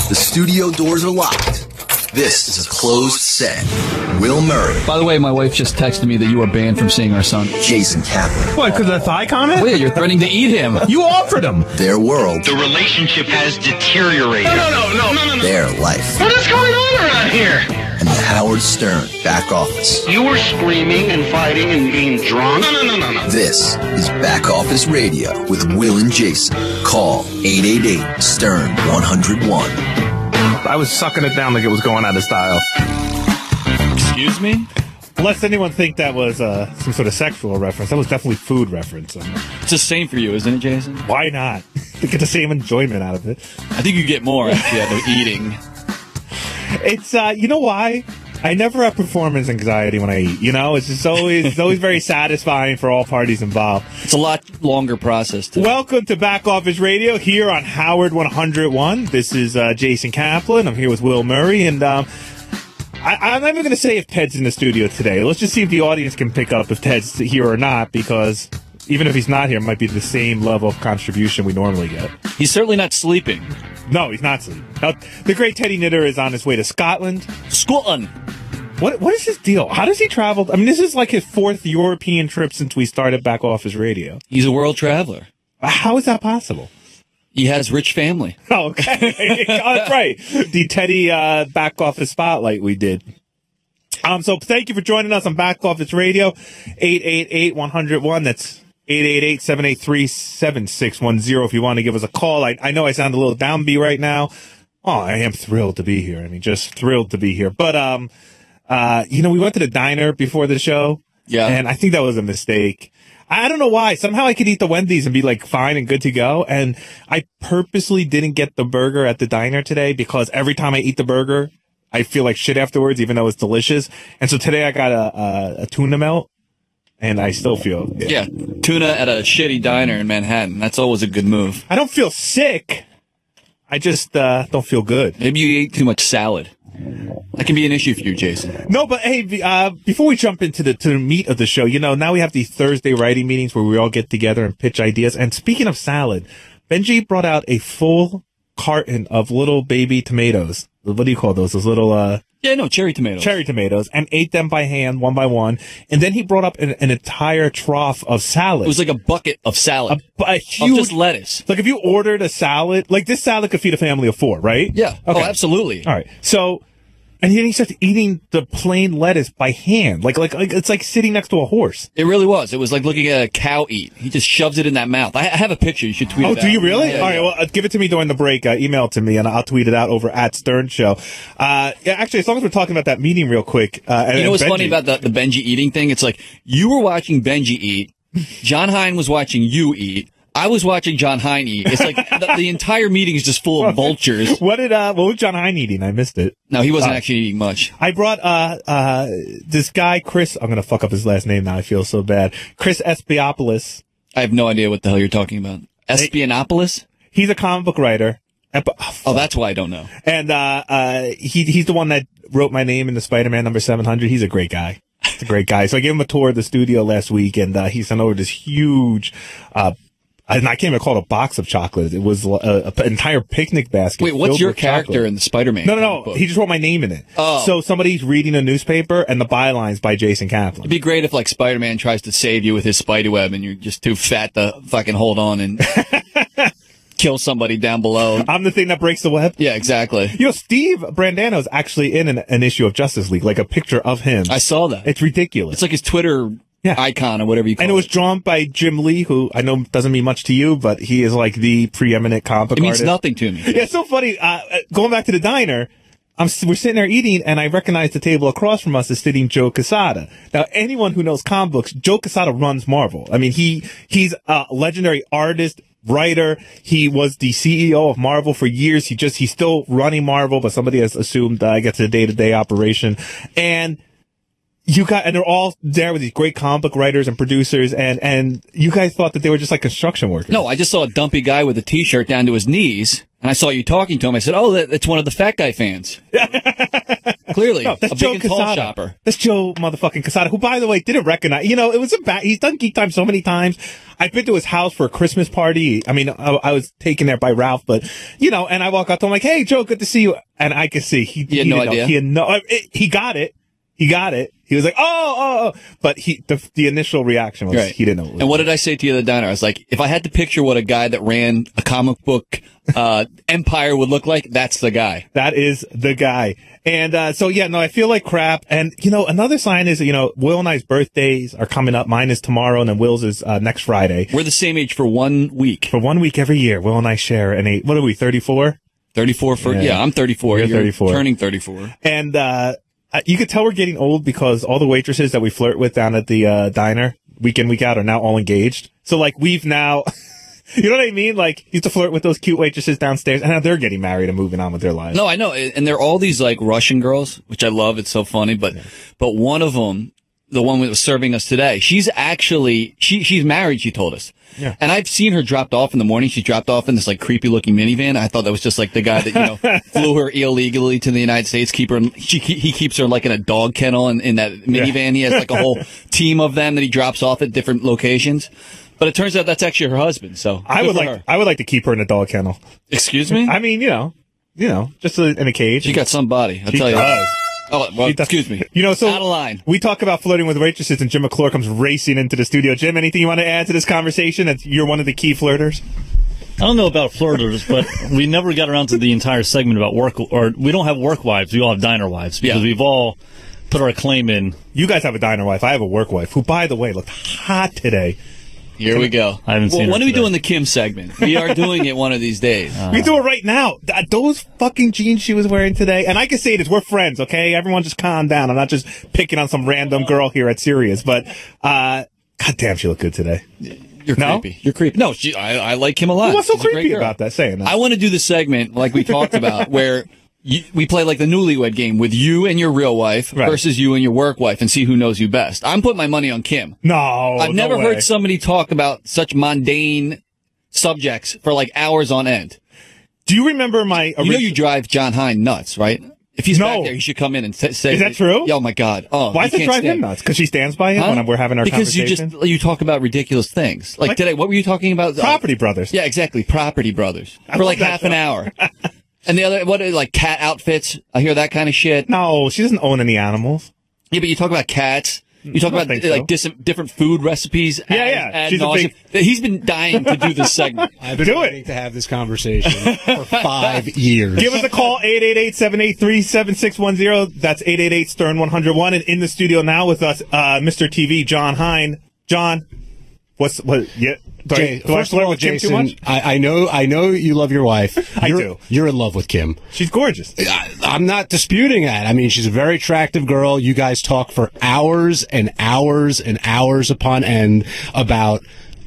The studio doors are locked. This is a closed set. Will Murray. By the way, my wife just texted me that you are banned from seeing our son. Jason Kaplan. What, because of the thigh comment? Wait, you're threatening to eat him. You offered him. Their world. The relationship has deteriorated. No. Their life. What is going on around here? And the Howard Stern back office. You were screaming and fighting and being drunk. No. This is Back Office Radio with Will and Jason. Call 888-STERN-101. I was sucking it down like it was going out of style. Excuse me? Lest anyone think that was some sort of sexual reference. That was definitely food reference. It's the same for you, isn't it, Jason? Why not? To get the same enjoyment out of it. I think you get more actually out of eating. It's, you know why? I never have performance anxiety when I eat. You know, it's just always very satisfying for all parties involved. It's a lot longer process. Welcome to Back Office Radio here on Howard 101. This is Jason Kaplan. I'm here with Will Murray, and I'm not even going to say if Ted's in the studio today. Let's just see if the audience can pick up if Ted's here or not, because even if he's not here, it might be the same level of contribution we normally get. He's certainly not sleeping. No, he's not sleeping. Now, the great Teddy Knitter is on his way to Scotland. Scotland. What is his deal? How does he travel? I mean, this is like his fourth European trip since we started Back Office Radio. He's a world traveler. How is that possible? He has rich family. Oh, okay. Oh, that's right. The Teddy Back Office Spotlight we did. So thank you for joining us on Back Office Radio, 888-101. That's 888-783-7610 if you want to give us a call. I know I sound a little downbeat right now. Oh, I am thrilled to be here. I mean, just thrilled to be here. But, we went to the diner before the show. Yeah. And I think that was a mistake. I don't know why. Somehow I could eat the Wendy's and be like fine and good to go. And I purposely didn't get the burger at the diner today because every time I eat the burger, I feel like shit afterwards, even though it's delicious. And so today I got a tuna melt. And I still feel... Yeah, tuna at a shitty diner in Manhattan. That's always a good move. I don't feel sick. I just don't feel good. Maybe you ate too much salad. That can be an issue for you, Jason. No, but hey, before we jump into the meat of the show, now we have these Thursday writing meetings where we all get together and pitch ideas. And speaking of salad, Benji brought out a full carton of little baby tomatoes. What do you call those? Those little... cherry tomatoes. Cherry tomatoes, and ate them by hand, one by one. And then he brought up an entire trough of salad. It was like a bucket of salad. A huge... Of just lettuce. Like if you ordered a salad, like this salad could feed a family of 4, right? Yeah. Okay. Oh, absolutely. All right. So... And then he starts eating the plain lettuce by hand. Like it's like sitting next to a horse. It really was. It was like looking at a cow eat. He just shoves it in that mouth. I have a picture. You should tweet it out. Oh, do you really? Yeah, all right, well, give it to me during the break. Email it to me, and I'll tweet it out over at Stern Show. Actually, as long as we're talking about that meeting real quick. You know what's funny about the Benji eating thing? It's like you were watching Benji eat. John Hein was watching you eat. I was watching John Hein eat. It's like the entire meeting is just full of vultures. What was John Hein eating? I missed it. No, he wasn't actually eating much. I brought this guy, Chris. I'm gonna fuck up his last name now. I feel so bad. Chris Espiopoulos. I have no idea what the hell you're talking about. Espionopoulos? He's a comic book writer. Oh, that's why I don't know. And he's the one that wrote my name in the Spider-Man number 700. He's a great guy. He's a great guy. So I gave him a tour of the studio last week, and he sent over this huge. And I can't even call it a box of chocolate. It was an entire picnic basket. Wait, what's your character in the Spider-Man? No. book? He just wrote my name in it. Oh. So somebody's reading a newspaper, and the byline's by Jason Kaplan. It'd be great if, like, Spider-Man tries to save you with his Spidey-web, and you're just too fat to fucking hold on and kill somebody down below. I'm the thing that breaks the web? Yeah, exactly. Steve Brandano's actually in an issue of Justice League, like a picture of him. I saw that. It's ridiculous. It's like his Twitter... Yeah. Icon or whatever you call it. And it was drawn by Jim Lee, who I know doesn't mean much to you, but he is like the preeminent comic artist. It means nothing to me. Yeah, it's so funny. Going back to the diner, we're sitting there eating, and I recognize the table across from us is sitting Joe Quesada. Now, anyone who knows comic books, Joe Quesada runs Marvel. I mean, he's a legendary artist, writer. He was the CEO of Marvel for years. He's still running Marvel, but somebody has assumed, I guess, the day-to-day operation. And they're all there with these great comic book writers and producers, and you guys thought that they were just like construction workers. No, I just saw a dumpy guy with a t-shirt down to his knees, and I saw you talking to him. I said, oh, that's one of the fat guy fans. Clearly, No, that's a Joe big and tall Quesada. shopper. That's Joe motherfucking Quesada, who, by the way, didn't recognize. You know, it was he's done Geek Time so many times. I've been to his house for a Christmas party. I mean, I was taken there by Ralph, but you know, and I walk up to him like, "Hey, Joe, good to see you." And I could see he had no didn't know. idea? He had no. He got it. He got it. He was like, oh. But the initial reaction was Right. he didn't know. What it was. And what did I say to you at the diner? I was like, if I had to picture what a guy that ran a comic book empire would look like, that's the guy. That is the guy. And so, yeah, no, I feel like crap. And, you know, another sign is, you know, Will and I's birthdays are coming up. Mine is tomorrow, and then Will's is next Friday. We're the same age for 1 week. For 1 week every year, Will and I share an eight. What are we, 34? 34 for, Yeah. I'm 34. You're 34. Turning 34. And you could tell we're getting old because all the waitresses that we flirt with down at the diner, week in, week out, are now all engaged. So, like, we've now... You know what I mean? Like, used to flirt with those cute waitresses downstairs, and now they're getting married and moving on with their lives. No, I know. And they're all these like Russian girls, which I love. It's so funny. But one of them, the one that was serving us today, she's actually, she's married, she told us. Yeah. And I've seen her dropped off in the morning. She dropped off in this like creepy looking minivan. I thought that was just like the guy that, you know, flew her illegally to the United States, he keeps her like in a dog kennel in that minivan. He has like a whole team of them that he drops off at different locations. But it turns out that's actually her husband. So I would like to keep her in a dog kennel. Excuse me? I mean, you know, just in a cage. She got some body. I'll She tell you. does. Oh, well, She does. excuse me. You know, so Out of line. we talk about flirting with waitresses, and Jim McClure comes racing into the studio. Jim, anything you want to add to this conversation? That you're one of the key flirters. I don't know about flirters, but we never got around to the entire segment about work, or we don't have work wives. We all have diner wives because we've all put our claim in. You guys have a diner wife. I have a work wife who, by the way, looked hot today. Here we go. I haven't seen her when are we today. doing the Kim segment? We are doing it one of these days. We do it right now. Those fucking jeans she was wearing today, and I can say this, we're friends, okay? Everyone just calm down. I'm not just picking on some random girl here at Sirius, but goddamn, she looked good today. You're No? creepy. You're creepy. No, I like Kim a lot. What's so She's a great creepy girl. about that? Saying that. I want to do the segment like we talked about where we play like the newlywed game with you and your real wife versus you and your work wife and see who knows you best. I'm putting my money on Kim. No, I've never way. heard somebody talk about such mundane subjects for like hours on end. Do you remember my? You know you drive John Hine nuts, right? If he's back there, he should come in and say. Is that true? Oh my God! Oh, Why you does it can't drive stand- him nuts? Because she stands by him when we're having our because conversation. you talk about ridiculous things. Like today, what were you talking about? Property Brothers. Yeah, exactly. Property Brothers for love like that half an hour. And the other, what are like cat outfits? I hear that kind of shit. No, she doesn't own any animals. Yeah, but you talk about cats. You talk I don't about think like so. different food recipes. Yeah. She's a nauseam. He's been dying to do this segment. I've been Do waiting it. to have this conversation for 5 years. Give us a call, 888-783-7610. That's 888-STERN-101. And in the studio now with us, Mr. TV, John Hine. John, do I First of flirt all, with Kim too Jason, much? I know you love your wife. I do. You're in love with Kim. She's gorgeous. I'm not disputing that. I mean, she's a very attractive girl. You guys talk for hours and hours and hours upon end about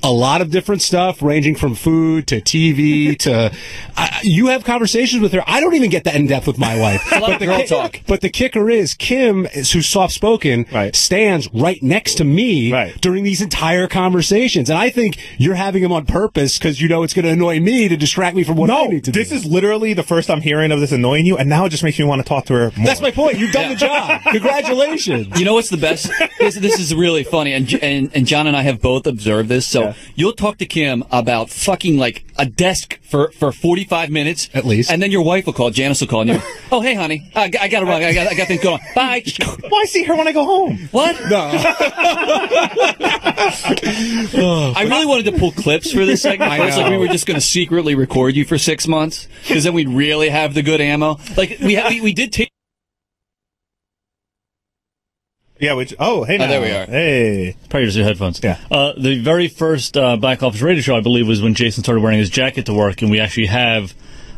a lot of different stuff, ranging from food to TV to. You have conversations with her. I don't even get that in depth with my wife. A lot of girl talk. But the kicker is Kim, who's soft spoken, stands right next to me during these entire conversations, and I think you're having him on purpose because you know it's going to annoy me to distract me from what I need to do. This is literally the first I'm hearing of this annoying you, and now it just makes me want to talk to her more. That's my point. You've done the job. Congratulations. You know what's the best? This is really funny, and John and I have both observed this. So you'll talk to Kim about fucking like a desk for 45 minutes at least, and then your wife will call. Janice will call, and you're, oh hey honey, I got to run. I got things going on. Bye. Well, I see her when I go home. What? No. I really wanted to pull clips for this segment. First, like we were just going to secretly record you for 6 months because then we'd really have the good ammo. Like we did take. Yeah, hey now. Oh, there we are. Hey. Probably just your headphones. Yeah. The very first Back Office Radio show, I believe, was when Jason started wearing his jacket to work, and we actually have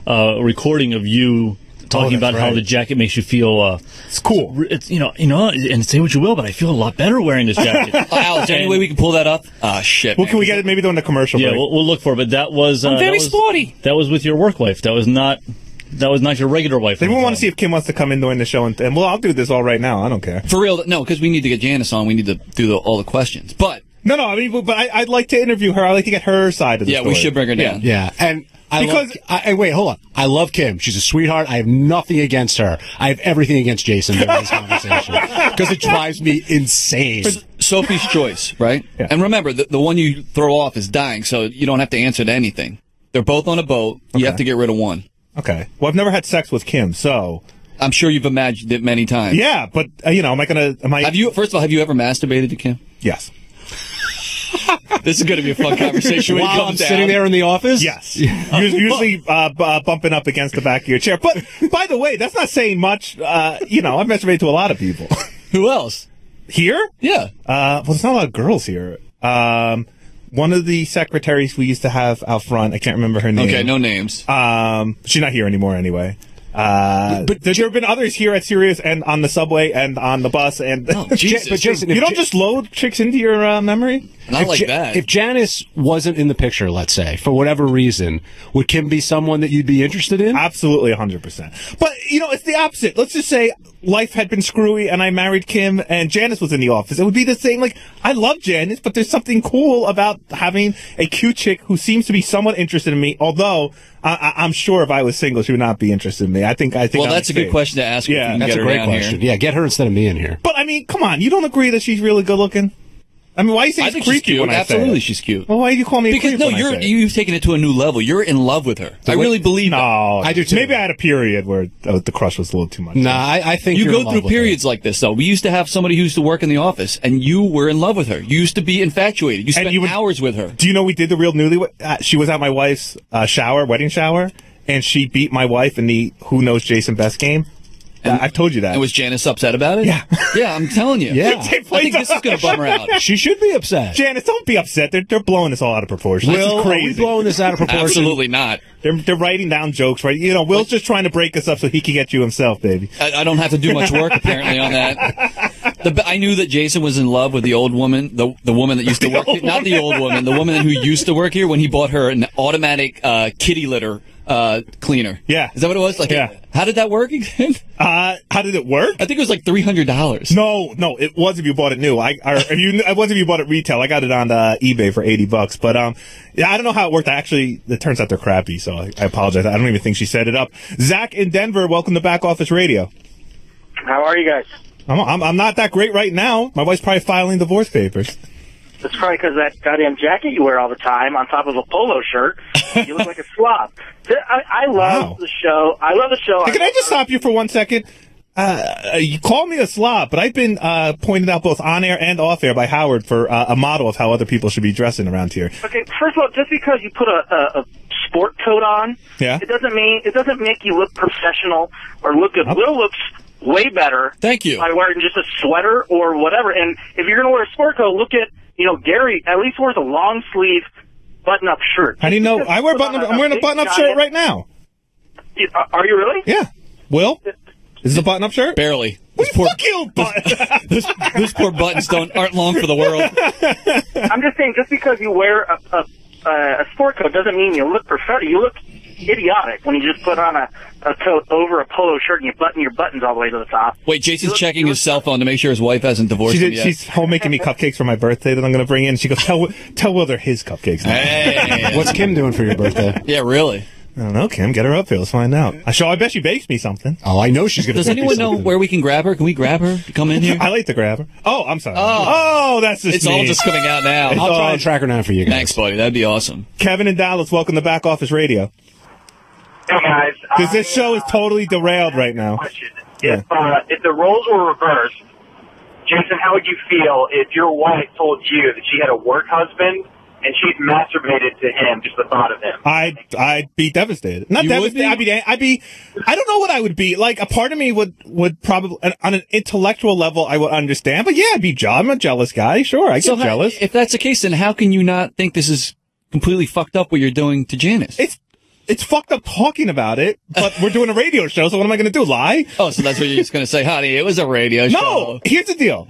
a recording of you talking about how the jacket makes you feel. It's cool. It's and say what you will, but I feel a lot better wearing this jacket. Al, is there any way we can pull that up? Ah, shit. Well, can we get it maybe during the commercial Yeah, break? we'll look for it. But that was I'm very sporty. That was with your work wife. That was not your regular wife. They want to see if Kim wants to come in during the show, and well, I'll do this all right now. I don't care. For real, no, because we need to get Janice on. We need to do all the questions. But No, I mean, but I'd like to interview her. I'd like to get her side of the story. Yeah, we should bring her down. Yeah, and wait, hold on. I love Kim. She's a sweetheart. I have nothing against her. I have everything against Jason in this conversation because it drives me insane. Sophie's choice, right? Yeah. And remember, the one you throw off is dying, so you don't have to answer to anything. They're both on a boat. You have to get rid of one. Okay. Well, I've never had sex with Kim, so. I'm sure you've imagined it many times. Yeah, but, Have you, first of all, have you ever masturbated to Kim? Yes. This is going to be a fun conversation when While you I'm come down. sitting there in the office? Yes. Usually bumping up against the back of your chair. But, by the way, that's not saying much. I've masturbated to a lot of people. Who else? Here? Yeah. Well, there's not a lot of girls here. One of the secretaries we used to have out front, I can't remember her name. Okay, no names. She's not here anymore anyway. But there have been others here at Sirius and on the subway and on the bus and. Oh, Jesus. But Jason, you don't just load chicks into your memory. Not like that. If Janice wasn't in the picture, let's say, for whatever reason, would Kim be someone that you'd be interested in? Absolutely, 100%. But it's the opposite. Let's just say life had been screwy and I married Kim and Janice was in the office. It would be the same. Like, I love Janice, but there's something cool about having a cute chick who seems to be somewhat interested in me. Although I'm sure if I was single, she would not be interested in me. I think. Well, that's a good question to ask. Yeah, if you can That's get a her great down question. Here. Yeah, get her instead of me in here. But I mean, come on, you don't agree that she's really good looking? I mean, why do you say I it's think she's creepy cute. when I say Absolutely, it? she's cute. Well, why do you call me a Because creep no, when I say it? you've taken it to a new level. You're in love with her. I really believe that. No, I do too. Maybe I had a period where the crush was a little too much. Nah, I think You you're in go love through with her. periods like this, though. We used to have somebody who used to work in the office, and you were in love with her. You used to be infatuated. You spent hours with her. Do you know we did the real newlywed? She was at my wife's wedding shower, and she beat my wife in the Who Knows Jason Best game. I've told you that. And was Janice upset about it? Yeah. Yeah, I'm telling you. Yeah. I think this is going to bum her out. She should be upset. Janice, don't be upset. They're blowing this all out of proportion. This Will, is are crazy. we blowing this out of proportion? Absolutely not. They're writing down jokes, right? Will's just trying to break us up so he can get you himself, baby. I don't have to do much work, apparently, on that. I knew that Jason was in love with the old woman, the woman that used to work here. Not the old woman, the woman who used to work here when he bought her an automatic kitty litter cleaner. Yeah. Is that what it was? Like, yeah. How did that work again? How did it work? I think it was like $300. No, it was if you bought it new. It was if you bought it retail. I got it on eBay for $80. But yeah, I don't know how it worked. It turns out they're crappy, so I apologize. I don't even think she set it up. Zach in Denver, welcome to Back Office Radio. How are you guys? I'm not that great right now. My wife's probably filing divorce papers. That's probably because that goddamn jacket you wear all the time on top of a polo shirt. You look like a slob. I love the show. I love the show. Hey, can I just stop you for 1 second? You call me a slob, but I've been pointed out both on air and off air by Howard for a model of how other people should be dressing around here. Okay, first of all, just because you put a sport coat on, it doesn't make you look professional or look good. Will looks way better. Thank you. By wearing just a sweater or whatever. And if you're going to wear a sport coat, look at Gary. At least wears a long sleeve button-up shirt. How do you know? I'm wearing a button-up shirt right now. Are you really? Yeah. Will? Is this a button-up shirt? Barely. Fuck you, Those poor buttons aren't long for the world. I'm just saying, just because you wear a sport coat doesn't mean you look professional. You look idiotic when you just put on a coat over a polo shirt and you button your buttons all the way to the top. Wait, Jason's checking his cell phone to make sure his wife hasn't divorced him yet. She's home making me cupcakes for my birthday that I'm going to bring in. She goes, tell Will they're his cupcakes now. Hey. What's Kim doing for your birthday? Yeah, really? I don't know, Kim. Get her up here. Let's find out. I bet she bakes me something. Oh, I know she's going to. Does anyone know where we can grab her? Can we grab her to come in here? I like to grab her. Oh, I'm sorry. Oh, that's just It's all just coming out now. I'll try and track her down for you guys. Thanks, buddy. That'd be awesome. Kevin in Dallas, welcome to Back Office Radio. Hey guys, Because this show is totally derailed right now. If the roles were reversed, Jason, how would you feel if your wife told you that she had a work husband and she'd masturbated to him, just the thought of him? I'd be devastated. Not You devastated. would be? I'd be. I don't know what I would be. Like, a part of me would probably, on an intellectual level, I would understand. But yeah, I'm a jealous guy. Sure, I get jealous. If that's the case, then how can you not think this is completely fucked up what you're doing to Janice? It's fucked up talking about it, but we're doing a radio show, so what am I going to do? Lie? Oh, so that's what you're just going to say, honey, it was a radio show. No, here's the deal.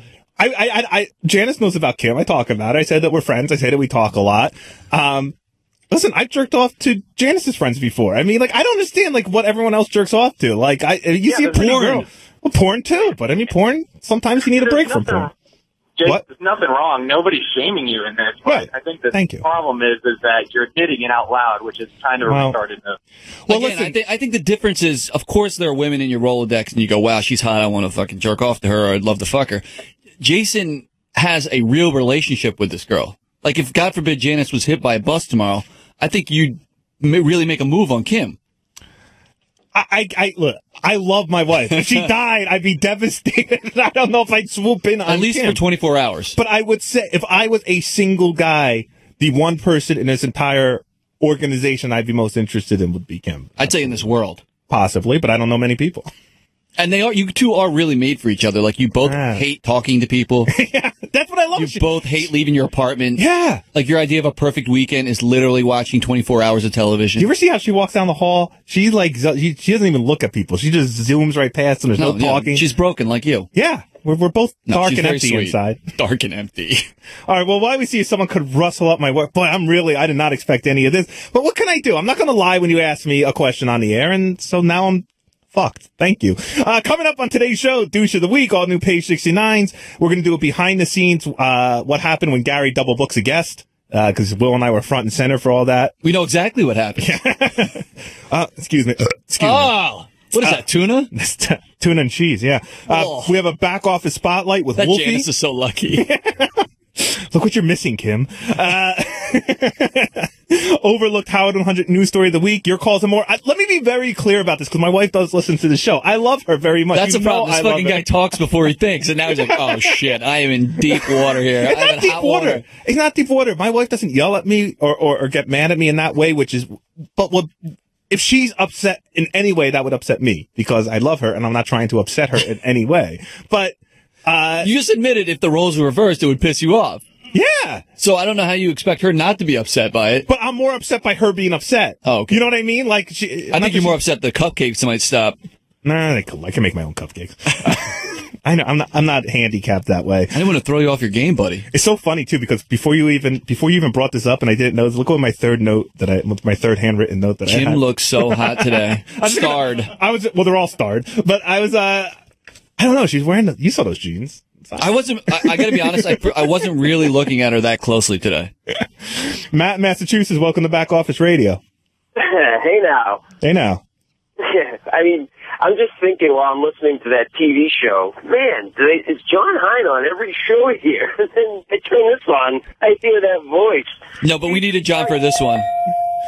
Janice knows about Kim. I talk about it. I said that we're friends. I say that we talk a lot. Listen, I've jerked off to Janice's friends before. I mean, like, I don't understand, like, what everyone else jerks off to. Like, you see a pretty girl. Well, porn too, but I mean, porn, sometimes you need a break from porn. Jake, What? there's nothing wrong. Nobody's shaming you in this. But Right. I think the Thank you. problem is that you're admitting it out loud, which is kind of a Well- retarded move. Well, Again, listen. I think the difference is, of course, there are women in your Rolodex, and you go, "Wow, she's hot. I want to fucking jerk off to her. Or I'd love to fuck her." Jason has a real relationship with this girl. Like, if God forbid Janice was hit by a bus tomorrow, I think you'd really make a move on Kim. Look, I love my wife. If she died, I'd be devastated. I don't know if I'd swoop in on At least Kim. for 24 hours. But I would say, if I was a single guy, the one person in this entire organization I'd be most interested in would be Kim. I'd say in this world. Possibly, but I don't know many people. And you two are really made for each other. Like, you both hate talking to people. Yeah, that's what I love. You both hate leaving your apartment. Yeah. Like, your idea of a perfect weekend is literally watching 24 hours of television. Do you ever see how she walks down the hall? She she doesn't even look at people. She just zooms right past them. There's no talking. She's broken like you. Yeah. We're both dark she's and very empty sweet. inside. Dark and empty. All right. Well, why we see if someone could rustle up my work. Boy, I did not expect any of this. But what can I do? I'm not going to lie when you ask me a question on the air. And so now I'm fucked. Thank you. Coming up on today's show, Douche of the Week, all new Page 69s. We're going to do a behind the scenes, what happened when Gary double books a guest. Cause Will and I were front and center for all that. We know exactly what happened. Excuse me. Oh, what is that, tuna? Tuna and cheese, yeah. We have a back office spotlight with That Wolfie. Janice is so lucky. Look what you're missing, Kim. Overlooked Howard 100 news story of the week. Your calls and more. Let me be very clear about this because my wife does listen to the show. I love her very much. That's the problem. This fucking guy talks before he thinks, and now he's like, "Oh shit, I am in deep water here." It's not deep water. It's not deep water. My wife doesn't yell at me or get mad at me in that way, if she's upset in any way, that would upset me because I love her and I'm not trying to upset her in any way. But you just admitted if the roles were reversed, it would piss you off. Yeah. So I don't know how you expect her not to be upset by it. But I'm more upset by her being upset. Oh, okay. You know what I mean? Like, I think you're more upset the cupcakes might stop. Nah, I can make my own cupcakes. I know I'm not handicapped that way. I didn't want to throw you off your game, buddy. It's so funny too because before you even brought this up and I didn't know. Look at my third handwritten note that I had. Kim looks so hot today. Starred. They're all starred, but I was I don't know. She's wearing you saw those jeans. I gotta be honest, I wasn't really looking at her that closely today. Matt in Massachusetts, welcome to Back Office Radio. Hey now. Hey now. I mean, I'm just thinking while I'm listening to that TV show, man, is John Hein on every show here? And then I turn this on, I hear that voice. No, but we needed John for this one.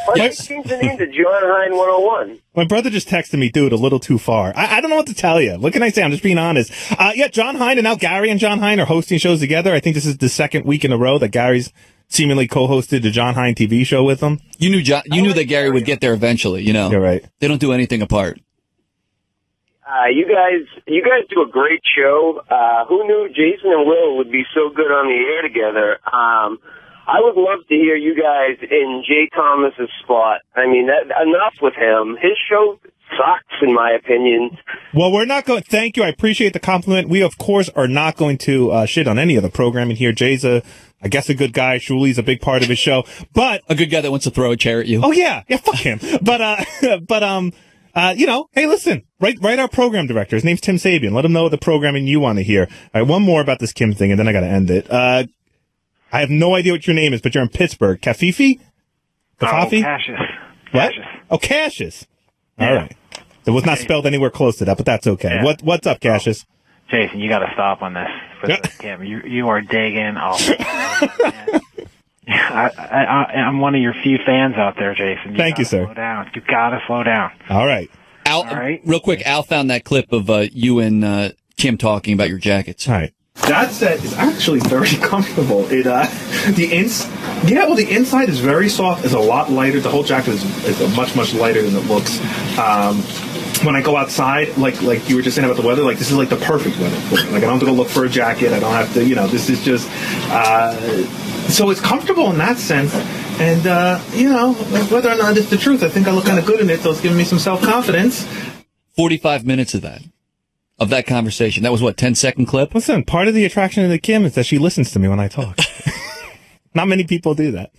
Why did you change the name to John Hein 101? My brother just texted me, dude, a little too far. I don't know what to tell you. What can I say? I'm just being honest. Yeah, John Hein and now Gary and John Hein are hosting shows together. I think this is the second week in a row that Gary's seemingly co-hosted the John Hein TV show with them. You knew that Gary would get there eventually, you know. You're right. They don't do anything apart. You guys do a great show. Who knew Jason and Will would be so good on the air together? I would love to hear you guys in Jay Thomas's spot. I mean, enough with him. His show sucks, in my opinion. Well, we're not going. Thank you. I appreciate the compliment. We, of course, are not going to shit on any of the programming here. Jay's I guess a good guy. Shuli's a big part of his show, but a good guy that wants to throw a chair at you. Oh yeah, fuck him. But you know, hey, listen, write our program director. His name's Tim Sabian. Let him know the programming you want to hear. All right, one more about this Kim thing, and then I got to end it. I have no idea what your name is, but you're in Pittsburgh. Kafifi? Kafafi? Oh, Cassius. What? Cassius. Oh, Cassius. Yeah. All right. It was not spelled anywhere close to that, but that's okay. Yeah. What's up, Cassius? Jason, you got to stop on this. Kim, you are digging off. I'm one of your few fans out there, Jason. Thank you, sir. Slow down. You got to slow down. All right. Al, all right. Real quick, Al found that clip of you and Kim talking about your jackets. All right. That set is actually very comfortable. The inside is very soft. It's a lot lighter. The whole jacket is much lighter than it looks. When I go outside, like you were just saying about the weather, like this is like the perfect weather for it. Like I don't have to go look for a jacket. I don't have to, this is just, so it's comfortable in that sense. And, whether or not it's the truth, I think I look kind of good in it, so it's giving me some self-confidence. 45 minutes of that conversation. That was what, 10-second clip? Listen, part of the attraction of the Kim is that she listens to me when I talk. Not many people do that.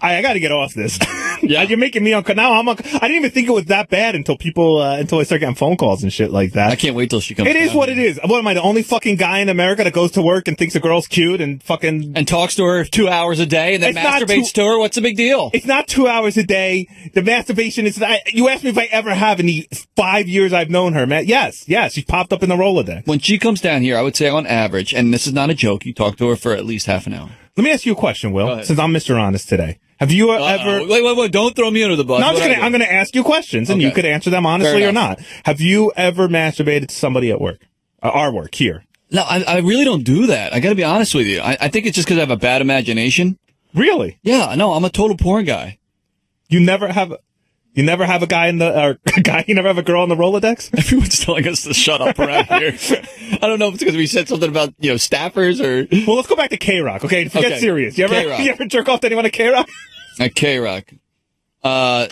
I got to get off this. Yeah. You're making me now. I didn't even think it was that bad until I start getting phone calls and shit like that. I can't wait till she comes. It is what it is. What am I, the only fucking guy in America that goes to work and thinks a girl's cute and fucking and talks to her 2 hours a day and then masturbates to her? What's the big deal? It's not 2 hours a day. The masturbation is. You asked me if I ever have in the 5 years I've known her, man. Yes, she's popped up in the Rolodex. When she comes down here, I would say on average, and this is not a joke, you talk to her for at least half an hour. Let me ask you a question, Will, since I'm Mr. Honest today. Have you ever... Wait, don't throw me under the bus. No, I'm going to ask you questions, and you could answer them honestly or not. Have you ever masturbated to somebody at work? Our work, here? No, I really don't do that. I got to be honest with you. I think it's just because I have a bad imagination. Really? Yeah, no, I'm a total porn guy. You never have a guy you never have a girl in the Rolodex? Everyone's telling us to shut up around here. I don't know if it's because we said something about, staffers or... Well, let's go back to K-Rock, okay? Forget serious. You ever jerk off to anyone at K-Rock? At K-Rock. No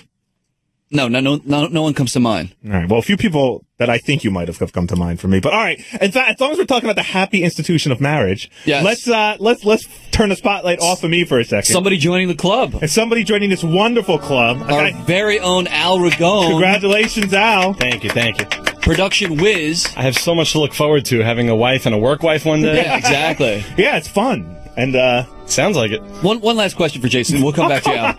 one comes to mind. All right. Well, a few people that I think you might have come to mind for me. But all right. In fact, as long as we're talking about the happy institution of marriage, let's turn the spotlight off of me for a second. Somebody joining the club. And somebody joining this wonderful club. Our very own Al Ragone. Congratulations, Al. Thank you. Production whiz. I have so much to look forward to, having a wife and a work wife one day. Yeah, exactly. Yeah, it's fun. And sounds like it. One last question for Jason. We'll come back to you, Al.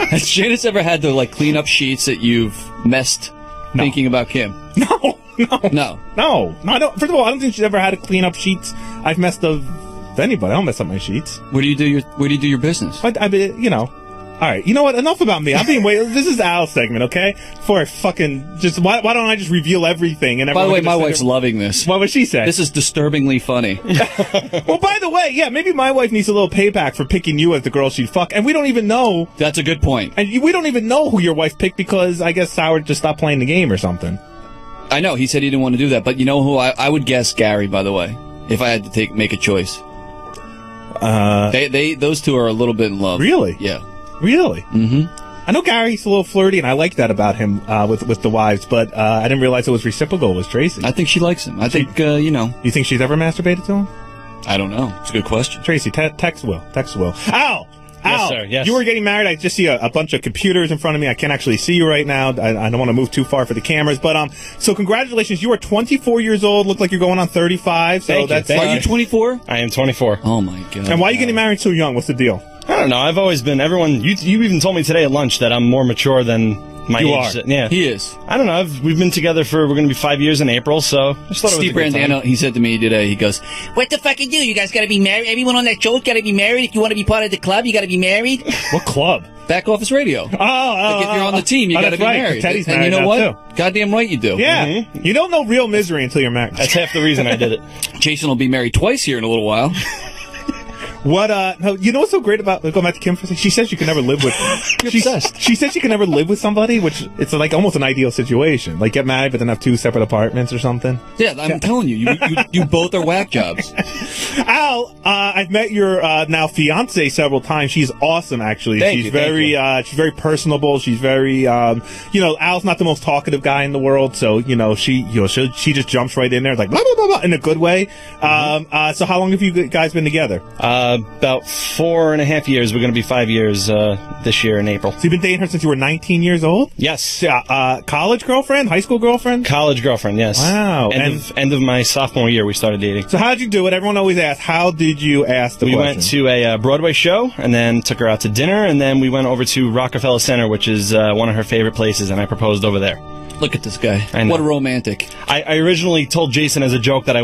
Has Janice ever had to clean up sheets that you've messed thinking about Kim? No. I don't. First of all, I don't think she's ever had to clean up sheets I've messed of anybody. I don't mess up my sheets. Where do you do your business? I mean, All right, you know what? Enough about me. I'm being This is Al's segment, okay? For fucking why don't I just reveal everything? And by the way, my wife's loving this. What would she say? This is disturbingly funny. Well, by the way, yeah, maybe my wife needs a little payback for picking you as the girl she'd fuck, and we don't even know. That's a good point. And we don't even know who your wife picked because I guess Howard just stopped playing the game or something. I know he said he didn't want to do that, but you know who I would guess Gary. By the way, if I had to make a choice, those two are a little bit in love. Really? Yeah. Really? Mm-hmm. I know Gary's a little flirty, and I like that about him with the wives, but I didn't realize it was reciprocal with Tracy. I think she likes him. I think, You think she's ever masturbated to him? I don't know. It's a good question. Tracy, text Will. Al! Yes, sir. Yes. You were getting married. I just see a bunch of computers in front of me. I can't actually see you right now. I don't want to move too far for the cameras. But so congratulations. You are 24 years old. Look like you're going on 35. So Thank you. Are you 24? I am 24. Oh my god. And why are you getting married so young? What's the deal? I don't know. I've always been you even told me today at lunch that I'm more mature than my age. Yeah, he is. I don't know. We've been together we're going to be 5 years in April, so I just thought Steve it was a good Brandano, time. he said to me today, he goes, "What the fuck you do? You guys got to be married. Everyone on that show's got to be married. If you want to be part of the club, you got to be married." What club? Back Office Radio. If you're on the team, you got to be married. Teddy's and married you know what? Too. Goddamn right you do. Yeah. Mm-hmm. You don't know real misery until you're married. That's half the reason I did it. Jason will be married twice here in a little while. No, you know what's so great about going back to Kim for a second? She says you can never live with. She said she can never live with somebody, which it's like almost an ideal situation. Like get married, but then have two separate apartments or something. Yeah, I'm telling you, you both are whack jobs. Al, I've met your now fiance several times. She's awesome, actually. She's very personable. She's very, Al's not the most talkative guy in the world, so she just jumps right in there, like blah blah blah, blah in a good way. Mm-hmm. So how long have you guys been together? About 4.5 years. We're going to be 5 years this year in April. So you've been dating her since you were 19 years old? Yes. College girlfriend? High school girlfriend? College girlfriend, yes. Wow. End of my sophomore year, we started dating. So how did you do it? Everyone always asks, how did you ask the question? We went to a Broadway show, and then took her out to dinner, and then we went over to Rockefeller Center, which is one of her favorite places, and I proposed over there. Look at this guy. What a romantic. I originally told Jason as a joke that I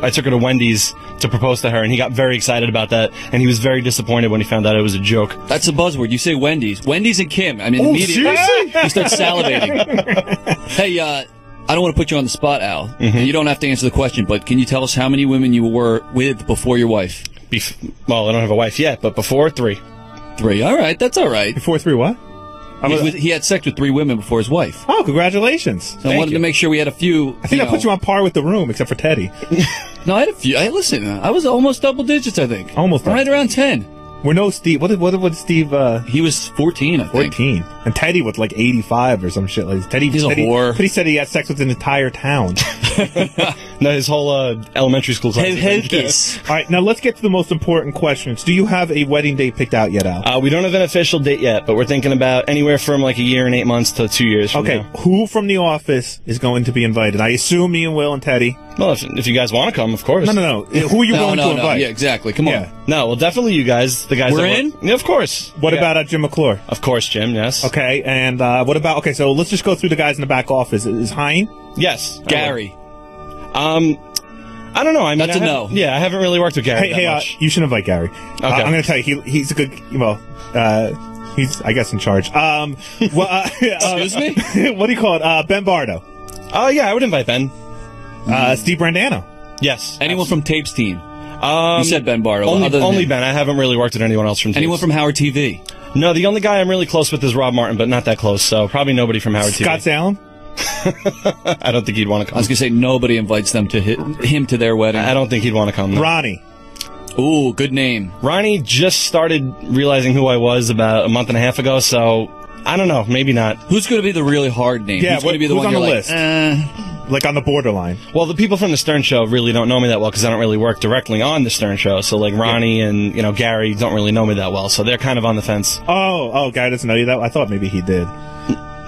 took her to Wendy's to propose to her, and he got very excited about that, and he was very disappointed when he found out it was a joke. That's a buzzword. You say Wendy's. Wendy's and Kim. I mean, immediately you start salivating. Hey, I don't want to put you on the spot, Al. Mm-hmm. You don't have to answer the question, but can you tell us how many women you were with before your wife? Well, I don't have a wife yet, but before 3. 3. All right. That's all right. Before 3 what? He had sex with 3 women before his wife. Oh, congratulations. So I wanted to make sure we had a few. I think I put you on par with the room, except for Teddy. No, I had a few. Listen, I was almost double digits, I think. Almost. Right around 10. We're no Steve. What did Steve? He was 14, I think. 14. And Teddy was like 85 or some shit like that. He's a whore. Teddy said he had sex with an entire town. No, his whole elementary school class. Hocus. All right, now let's get to the most important questions. Do you have a wedding date picked out yet, Al? We don't have an official date yet, but we're thinking about anywhere from like a year and 8 months to 2 years from Okay, now. who from the office is going to be invited? I assume me and Will and Teddy. Well, if you guys want to come, of course. No. Who are you going to invite? Yeah, exactly. Come on. Yeah. No, well, definitely you guys. The guys We're that in? Yeah, of course. What about Jim McClure? Of course, Jim, yes. Okay, and what about... Okay, so let's just go through the guys in the back office. Is Hein? Yes. Gary. I don't know. I mean, That's a no. Yeah, I haven't really worked with Gary that much. You should invite Gary. Okay. I'm going to tell you, he's a good... he's, I guess, in charge. Excuse me? What do you call it? Ben Bardo. Oh, yeah, I would invite Ben. Steve Brandano. Yes. Anyone from Tapes team? You said Ben Bardo. Only Ben. I haven't really worked with anyone else from Tapes. Anyone from Howard TV? No, the only guy I'm really close with is Rob Martin, but not that close, so probably nobody from Howard Scott TV. Salem? I don't think he'd want to come. I was going to say nobody invites them to him to their wedding. I don't think he'd want to come. No. Ronnie. Ooh, good name. Ronnie just started realizing who I was about a month and a half ago, so I don't know. Maybe not. Who's going to be the really hard name? Yeah, who's going to be the who's one on you're the like, list? Like on the borderline. Well, the people from the Stern Show really don't know me that well because I don't really work directly on the Stern Show. So like Ronnie and Gary don't really know me that well, so they're kind of on the fence. Oh, Gary doesn't know you that. I thought maybe he did.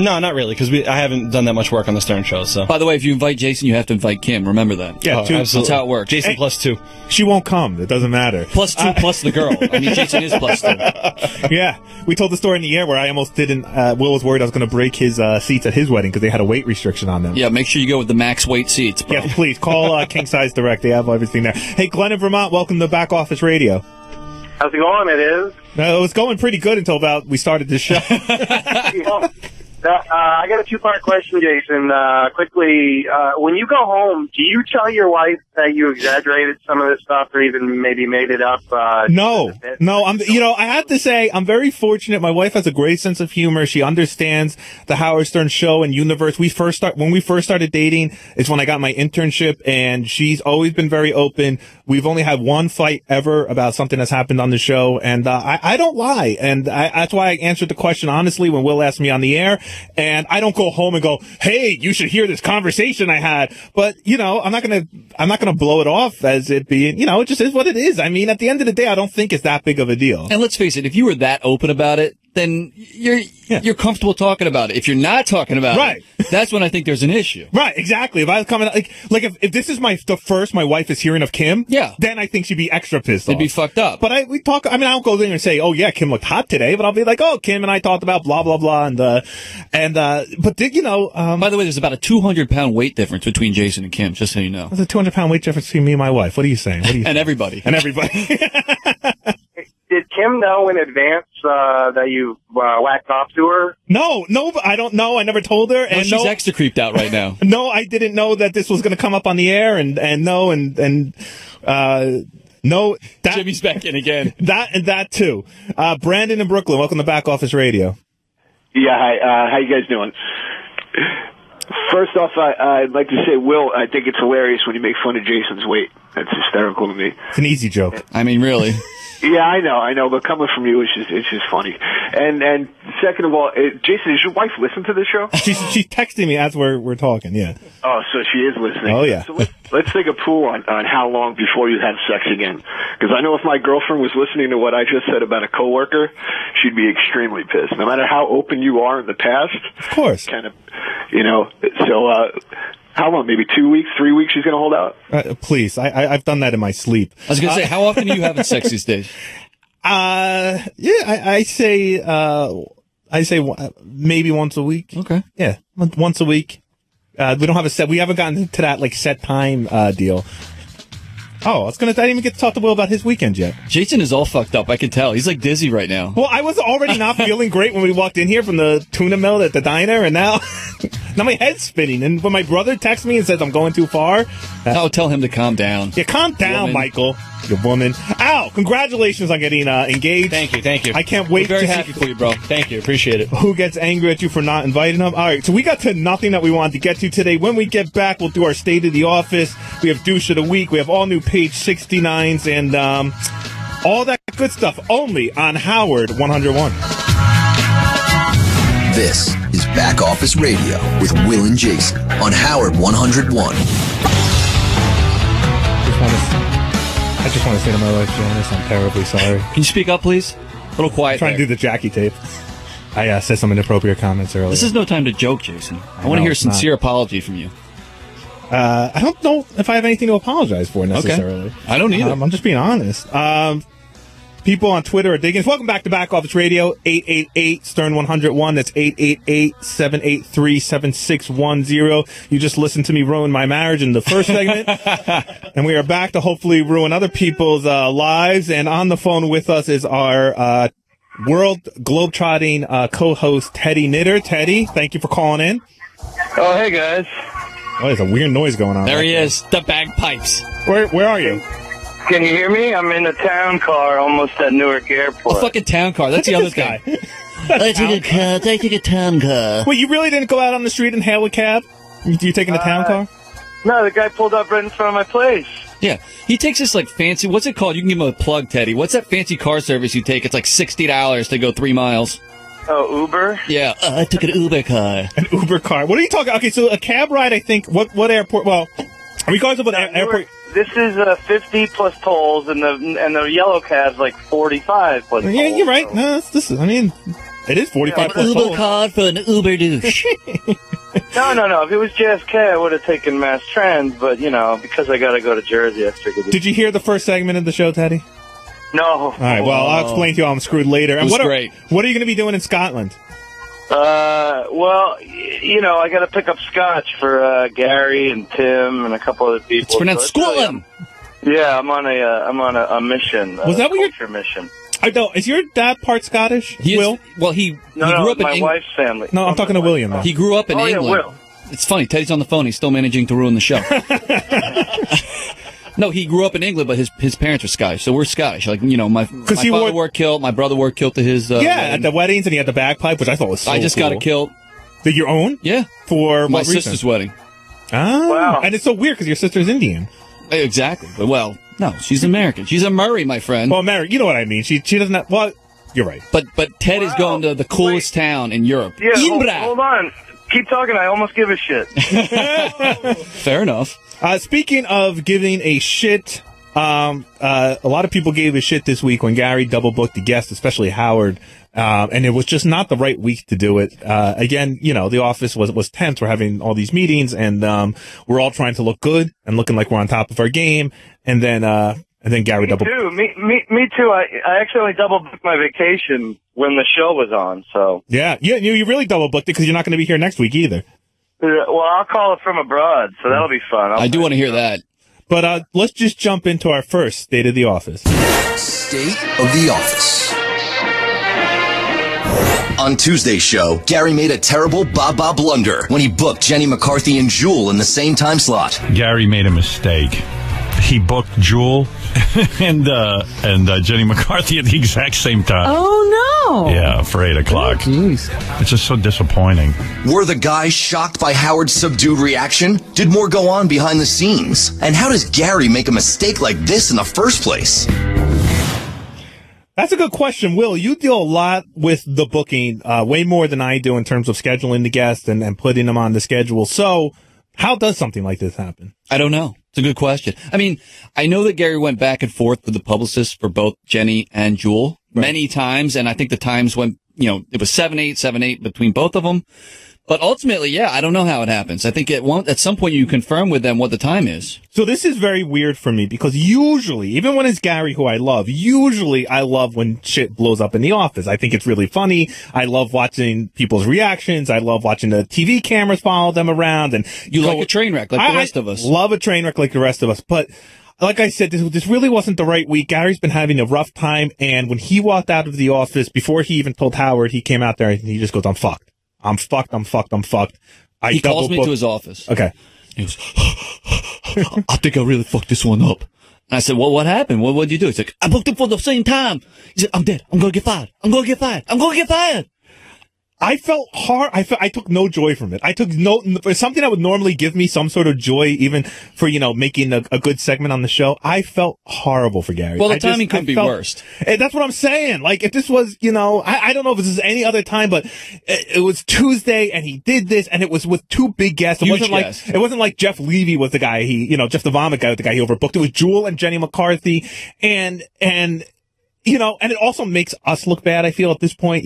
No, not really, because I haven't done that much work on the Stern Show. So, By the way, if you invite Jason, you have to invite Kim. Remember that. Yeah, absolutely. That's how it works. Jason plus 2. She won't come. It doesn't matter. Plus 2 plus the girl. I mean, Jason is plus 2. Yeah, we told the story in the air where I almost didn't. Will was worried I was going to break his seats at his wedding because they had a weight restriction on them. Yeah, make sure you go with the max weight seats, bro. Yeah, please call King Size Direct. They have everything there. Hey, Glenn in Vermont, welcome to Back Office Radio. How's it going? It is. It was going pretty good until about we started this show. I got a two-part question, Jason. Quickly, when you go home, do you tell your wife that you exaggerated some of this stuff or even maybe made it up? No. I have to say, I'm very fortunate. My wife has a great sense of humor. She understands the Howard Stern show and universe. When we first started dating, it's when I got my internship, and she's always been very open. We've only had one fight ever about something that's happened on the show, and I don't lie. And that's why I answered the question honestly when Will asked me on the air. And I don't go home and go, hey, you should hear this conversation I had. But, I'm not going to blow it off as it being, it just is what it is. I mean, at the end of the day, I don't think it's that big of a deal. And let's face it, if you were that open about it, then you're comfortable talking about it. If you're not talking about it, that's when I think there's an issue. Right, exactly. If I was coming, if this is the first my wife is hearing of Kim, then I think she'd be extra pissed off. It'd be fucked up. But I don't go there and say, oh yeah, Kim looked hot today, but I'll be like, oh, Kim and I talked about blah, blah, blah, but by the way, there's about a 200-pound weight difference between Jason and Kim, just so you know. There's a 200-pound weight difference between me and my wife. What are you saying? And everybody. Did Kim know in advance that you whacked off to her? No, I don't know. I never told her. And she's extra creeped out right now. No, I didn't know that this was going to come up on the air, no. Jimmy's back in again. That too. Brandon in Brooklyn, welcome to Back Office Radio. Yeah, hi. How you guys doing? First off, I'd like to say, Will, I think it's hilarious when you make fun of Jason's weight. That's hysterical to me. It's an easy joke. I mean, really. Yeah, I know, but coming from you, it's just funny. And second of all, Jason, does your wife listen to the show? She's texting me as we're talking. Yeah. Oh, so she is listening. Oh yeah. So let's take a pool on how long before you had sex again. Because I know if my girlfriend was listening to what I just said about a coworker, she'd be extremely pissed. No matter how open you are in the past, of course, kind of, So how long? Maybe 2 weeks, 3 weeks? She's going to hold out. Please, I've done that in my sleep. I was going to say, how often are you having sex these days? I say maybe once a week. Okay. Yeah, once a week. We don't have a set. We haven't gotten to that set time deal. Oh, I didn't even get to talk to Will about his weekend yet. Jason is all fucked up. I can tell. He's like dizzy right now. Well, I was already not feeling great when we walked in here from the tuna mill at the diner, and now my head's spinning. And when my brother texts me and says I'm going too far, tell him to calm down. Yeah, calm down, Michael. You woman. Al, congratulations on getting engaged. Thank you. I can't wait. We're very happy for you, bro. Thank you. Appreciate it. Who gets angry at you for not inviting them? All right, so we got to nothing that we wanted to get to today. When we get back, we'll do our State of the Office. We have Douche of the Week. We have all new Page 69s and all that good stuff only on Howard 101. This is Back Office Radio with Will and Jason on Howard 101. just want to say to my wife, Janice, I'm terribly sorry. Can you speak up, please? A little quiet. I'm trying to do the Jackie tape. I said some inappropriate comments earlier. This is no time to joke, Jason. I want to hear a sincere apology from you. I don't know if I have anything to apologize for necessarily. Okay. I don't either. I'm just being honest. People on Twitter are digging. Welcome back to Back Office Radio, 888-STERN-101. That's 888-783-7610. You just listened to me ruin my marriage in the first segment. And we are back to hopefully ruin other people's lives. And on the phone with us is our world globetrotting co-host, Teddy Knitter. Teddy, thank you for calling in. Oh, hey, guys. Oh, there's a weird noise going on. There he is, the bagpipes. Where are you? Can you hear me? I'm in a town car almost at Newark Airport. A fucking town car. That's the other guy. I took a town car. Wait, you really didn't go out on the street and hail a cab? You taking a town car? No, the guy pulled up right in front of my place. Yeah, he takes this like fancy. What's it called? You can give him a plug, Teddy. What's that fancy car service you take? It's like $60 to go 3 miles. Oh, Uber? Yeah, I took an Uber car. An Uber car. What are you talking? Okay, so a cab ride. I think what airport? Well, regardless of what airport. This is 50 plus tolls, and the yellow cab's like 45 plus tolls. Yeah, you're right. No, this is. I mean, it is 45 plus Uber tolls. card for an Uber douche. No. If it was JFK, I would have taken mass trans, but because I got to go to Jersey, I figured. Did you hear the first segment of the show, Teddy? No. All right. Well, I'll explain to you how I'm screwed later. It was great. What are you going to be doing in Scotland? Well, I got to pick up scotch for Gary and Tim and a couple other people. It's pronounced Scotland. Yeah, I'm on a mission. Was that what your mission? I don't. Is your dad part Scottish? Will? Well, he No, grew up my in wife's family. No, I'm talking to William. Though. He grew up in England. Yeah, Will. It's funny. Teddy's on the phone. He's still managing to ruin the show. No, he grew up in England, but his parents were Scottish, so we're Scottish. Like, my father wore kilt, my brother wore kilt to his wedding. At the weddings, and he had the bagpipe, which I thought was so I just cool. got a kilt. Did your own? Yeah. For my what reason? sister's wedding. Oh. Wow. And it's so weird because your sister's Indian. Exactly. Well, no, she's American. She's a Murray, my friend. Well, Mary, you know what I mean. She doesn't have, well, you're right. But Ted is going to the coolest town in Europe. Yeah, hold on. Keep talking. I almost give a shit. Fair enough. Speaking of giving a shit, a lot of people gave a shit this week when Gary double booked the guest, especially Howard. And it was just not the right week to do it. Again, the office was tense. We're having all these meetings and, we're all trying to look good and looking like we're on top of our game. And then Gary double. Me too. I actually only double booked my vacation when the show was on. So yeah, you really double booked it because you're not going to be here next week either. Well, I'll call it from abroad, so that'll be fun. I do want to hear that. But let's just jump into our first State of the Office. State of the Office. On Tuesday's show, Gary made a terrible Baba blunder when he booked Jenny McCarthy and Jewel in the same time slot. Gary made a mistake. He booked Jewel and Jenny McCarthy at the exact same time. Oh, no. Yeah, for 8 o'clock. It's just so disappointing. Were the guys shocked by Howard's subdued reaction? Did more go on behind the scenes? And how does Gary make a mistake like this in the first place? That's a good question, Will. You deal a lot with the booking, way more than I do in terms of scheduling the guests and putting them on the schedule. So how does something like this happen? I don't know. It's a good question. I mean, I know that Gary went back and forth with the publicists for both Jenny and Jewel many times. And I think the times went, it was 7-8, 7-8 between both of them. But ultimately, yeah, I don't know how it happens. I think at some point you confirm with them what the time is. So this is very weird for me because usually, even when it's Gary, who I love, I love when shit blows up in the office. I think it's really funny. I love watching people's reactions. I love watching the TV cameras follow them around. And you like a train wreck like the rest of us. Love a train wreck like the rest of us. But like I said, this really wasn't the right week. Gary's been having a rough time. And when he walked out of the office, before he even told Howard, he came out there and he just goes, I'm fucked. I'm fucked. He calls me to his office. Okay. He goes, I think I really fucked this one up. And I said, well, what happened? What'd you do? He's like, I booked it for the same time. He said, I'm dead. I'm going to get fired. I'm going to get fired. I'm going to get fired. I felt hard. I took no joy from it. I took for something that would normally give me some sort of joy, even for, making a good segment on the show. I felt horrible for Gary. Well, the timing couldn't be worse. That's what I'm saying. Like, if this was, I don't know if this is any other time, but it was Tuesday and he did this and it was with two big guests. It wasn't like Jeff Levy was the guy Jeff the Vomit guy was the guy he overbooked. It was Jewel and Jenny McCarthy and it also makes us look bad, I feel, at this point.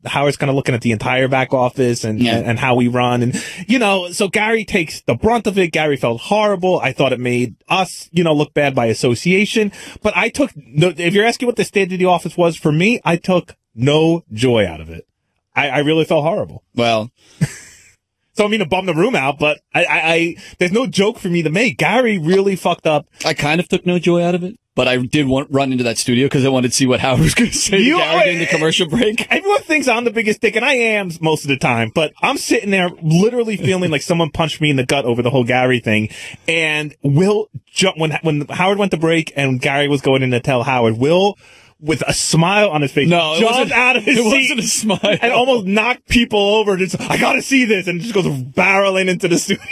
Howard's kind of looking at the entire back office and how we run. And, so Gary takes the brunt of it. Gary felt horrible. I thought it made us, look bad by association. But if you're asking what the state of the office was for me, I took no joy out of it. I really felt horrible. Well, so I mean to bum the room out, but there's no joke for me to make. Gary really fucked up. I kind of took no joy out of it. But I did run into that studio because I wanted to see what Howard was going to say to Gary during the commercial break. Everyone thinks I'm the biggest dick, and I am most of the time. But I'm sitting there literally feeling like someone punched me in the gut over the whole Gary thing. And Will, when Howard went to break and Gary was going in to tell Howard, Will, with a smile on his face, jumped out of his seat. It wasn't a smile. And almost knocked people over. Just, I got to see this. And just goes barreling into the studio.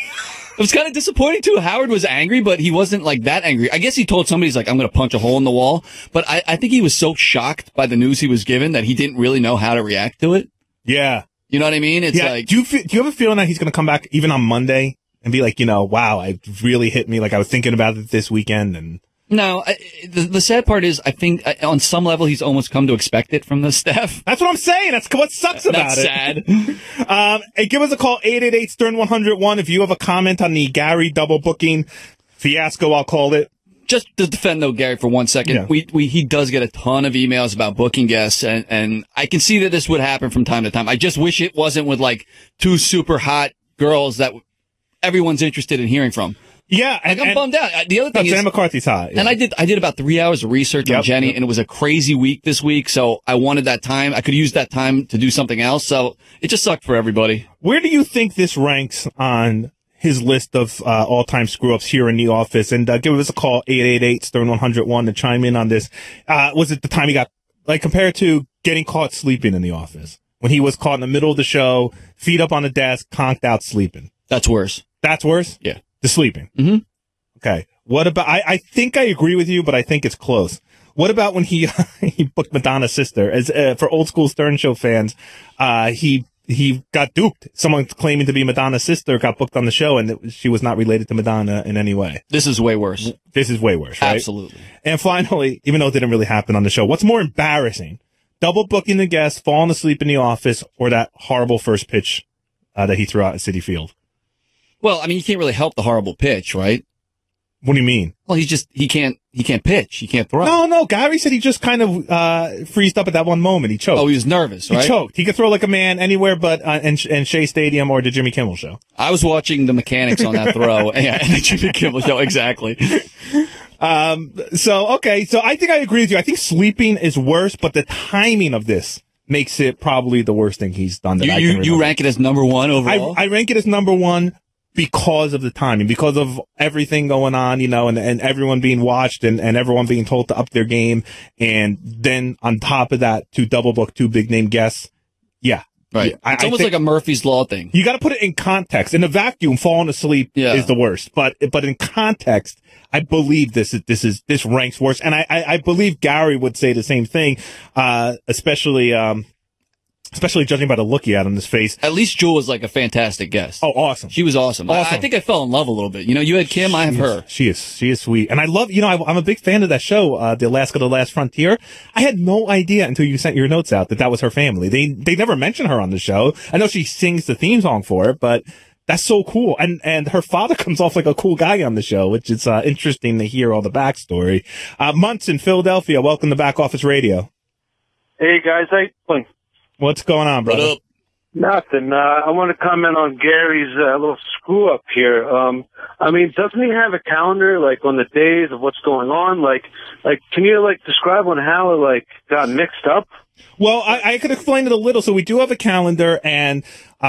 It was kind of disappointing, too. Howard was angry, but he wasn't, that angry. I guess he told somebody, he's like, I'm going to punch a hole in the wall. But I think he was so shocked by the news he was given that he didn't really know how to react to it. Yeah. You know what I mean? It's like... Do you have a feeling that he's going to come back even on Monday and be like, wow, it really hit me. Like, I was thinking about it this weekend and... No, the sad part is I think on some level he's almost come to expect it from the staff. That's what I'm saying. That's what sucks about it. That's sad. Hey, give us a call, 888-STERN-101. If you have a comment on the Gary double booking fiasco, I'll call it. Just to defend, though, Gary, for 1 second, he does get a ton of emails about booking guests, and I can see that this would happen from time to time. I just wish it wasn't with, two super hot girls that everyone's interested in hearing from. Yeah, I'm bummed out. The other thing is, Jenny McCarthy's hot. Yeah. And I did about 3 hours of research on Jenny, and it was a crazy week this week. So I wanted that time. I could use that time to do something else. So it just sucked for everybody. Where do you think this ranks on his list of all-time screw-ups here in the office? And give us a call, 888-STERN-101 to chime in on this. Was it the time he got, compared to getting caught sleeping in the office? When he was caught in the middle of the show, feet up on the desk, conked out sleeping. That's worse. That's worse? Yeah. The sleeping. Mm-hmm. Okay. What about, I think I agree with you, but I think it's close. What about when he booked Madonna's sister? As for old school Stern Show fans, he got duped. Someone claiming to be Madonna's sister got booked on the show, and she was not related to Madonna in any way. This is way worse. This is way worse, right? Absolutely. And finally, even though it didn't really happen on the show, what's more embarrassing? Double booking the guest, falling asleep in the office, or that horrible first pitch that he threw out at Citi Field? Well, I mean, you can't really help the horrible pitch, right? What do you mean? Well, he can't pitch. He can't throw. No. Gary said he just kind of freezed up at that one moment. He choked. Oh, he was nervous, right? He choked. He could throw like a man anywhere but in Shea Stadium or the Jimmy Kimmel Show. I was watching the mechanics on that throw. Yeah, the Jimmy Kimmel Show, exactly. So I think I agree with you. I think sleeping is worse, but the timing of this makes it probably the worst thing he's done. You rank it as number one overall? I rank it as number one because of the timing, because of everything going on, and everyone being watched and everyone being told to up their game. And then on top of that, to double book two big name guests. Yeah. Right. It's almost like a Murphy's Law thing. You got to put it in context. In a vacuum, falling asleep is the worst. But in context, I believe this ranks worse. And I believe Gary would say the same thing, especially judging by the look he had on his face. At least Jewel was like a fantastic guest. Oh, awesome. She was awesome. I think I fell in love a little bit. You had Kim, I have her. She is sweet. And I love, I'm a big fan of that show, The Alaska, The Last Frontier. I had no idea until you sent your notes out that was her family. They never mention her on the show. I know she sings the theme song for it, but that's so cool. And her father comes off like a cool guy on the show, which is interesting to hear all the backstory. Muntz in Philadelphia, welcome to Back Office Radio. Hey guys, how you doing? What's going on, brother? What up? Nothing. I want to comment on Gary's little screw up here. Doesn't he have a calendar, on the days of what's going on? Can you, describe on how it, got mixed up? Well, I could explain it a little. So we do have a calendar, and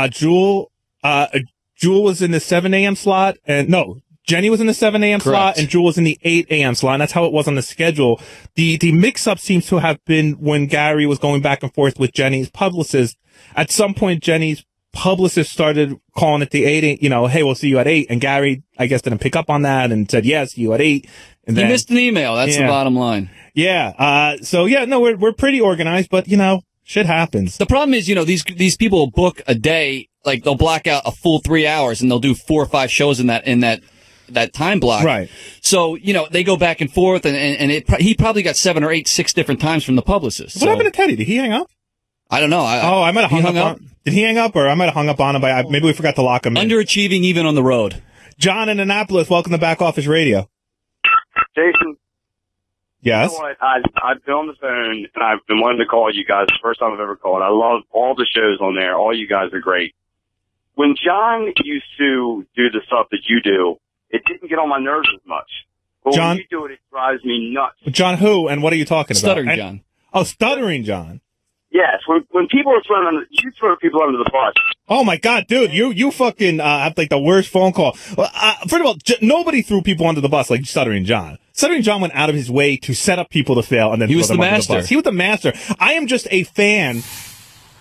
Jewel was in the 7 a.m. slot, and no, Jenny was in the 7 a.m. slot and Jewel was in the 8 a.m. slot, and that's how it was on the schedule. The mix-up seems to have been when Gary was going back and forth with Jenny's publicist. At some point, Jenny's publicist started calling it the 8, hey, we'll see you at 8, and Gary, I guess, didn't pick up on that and said, yes, see you at 8. And then, he missed an email. That's the bottom line. Yeah. We're pretty organized, but, shit happens. The problem is, these people book a day, like they'll block out a full 3 hours and they'll do 4 or 5 shows in that time block. Right. So, they go back and forth and he probably got 7 or 8, 6 different times from the publicist. What happened to Teddy? Did he hang up? I don't know. I might have hung up. Did he hang up, or I might have hung up on him? Maybe we forgot to lock him in. Underachieving even on the road. John in Annapolis, welcome to Back Office Radio. Jason. Yes? You know what? I've been on the phone, and I've been wanting to call you guys. The first time I've ever called. I love all the shows on there. All you guys are great. When John used to do the stuff that you do, it didn't get on my nerves as much. But John, when you do it, it drives me nuts. John who, and what are you talking about? Stuttering John. Oh, Stuttering John. Yes, when people are throwing you throw people under the bus. Oh my God, dude, you fucking have like the worst phone call. Well, first of all, nobody threw people under the bus like Stuttering John. Stuttering John went out of his way to set up people to fail and then he was throw them the under master. the bus. He was the master. I am just a fan.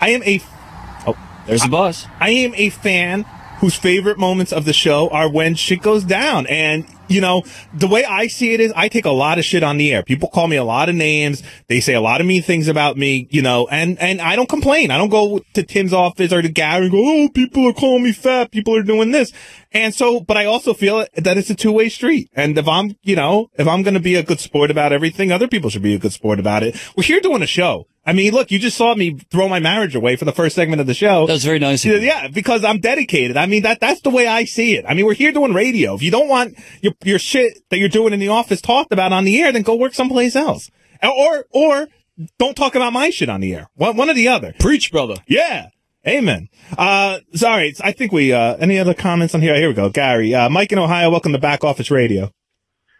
There's a bus. I am a fan whose favorite moments of the show are when shit goes down. And, the way I see it is I take a lot of shit on the air. People call me a lot of names. They say a lot of mean things about me, and I don't complain. I don't go to Tim's office or to Gary and go, oh, people are calling me fat. People are doing this. And so, but I also feel that it's a two-way street. And if I'm going to be a good sport about everything, other people should be a good sport about it. We're here doing a show. I mean, look, you just saw me throw my marriage away for the first segment of the show. That was very nice of you. Yeah, because I'm dedicated. I mean, that's the way I see it. I mean, we're here doing radio. If you don't want your shit that you're doing in the office talked about on the air, then go work someplace else. Or don't talk about my shit on the air. One or the other. Preach, brother. Yeah. Amen. Sorry. I think any other comments on here? Here we go. Gary, Mike in Ohio, welcome to Back Office Radio.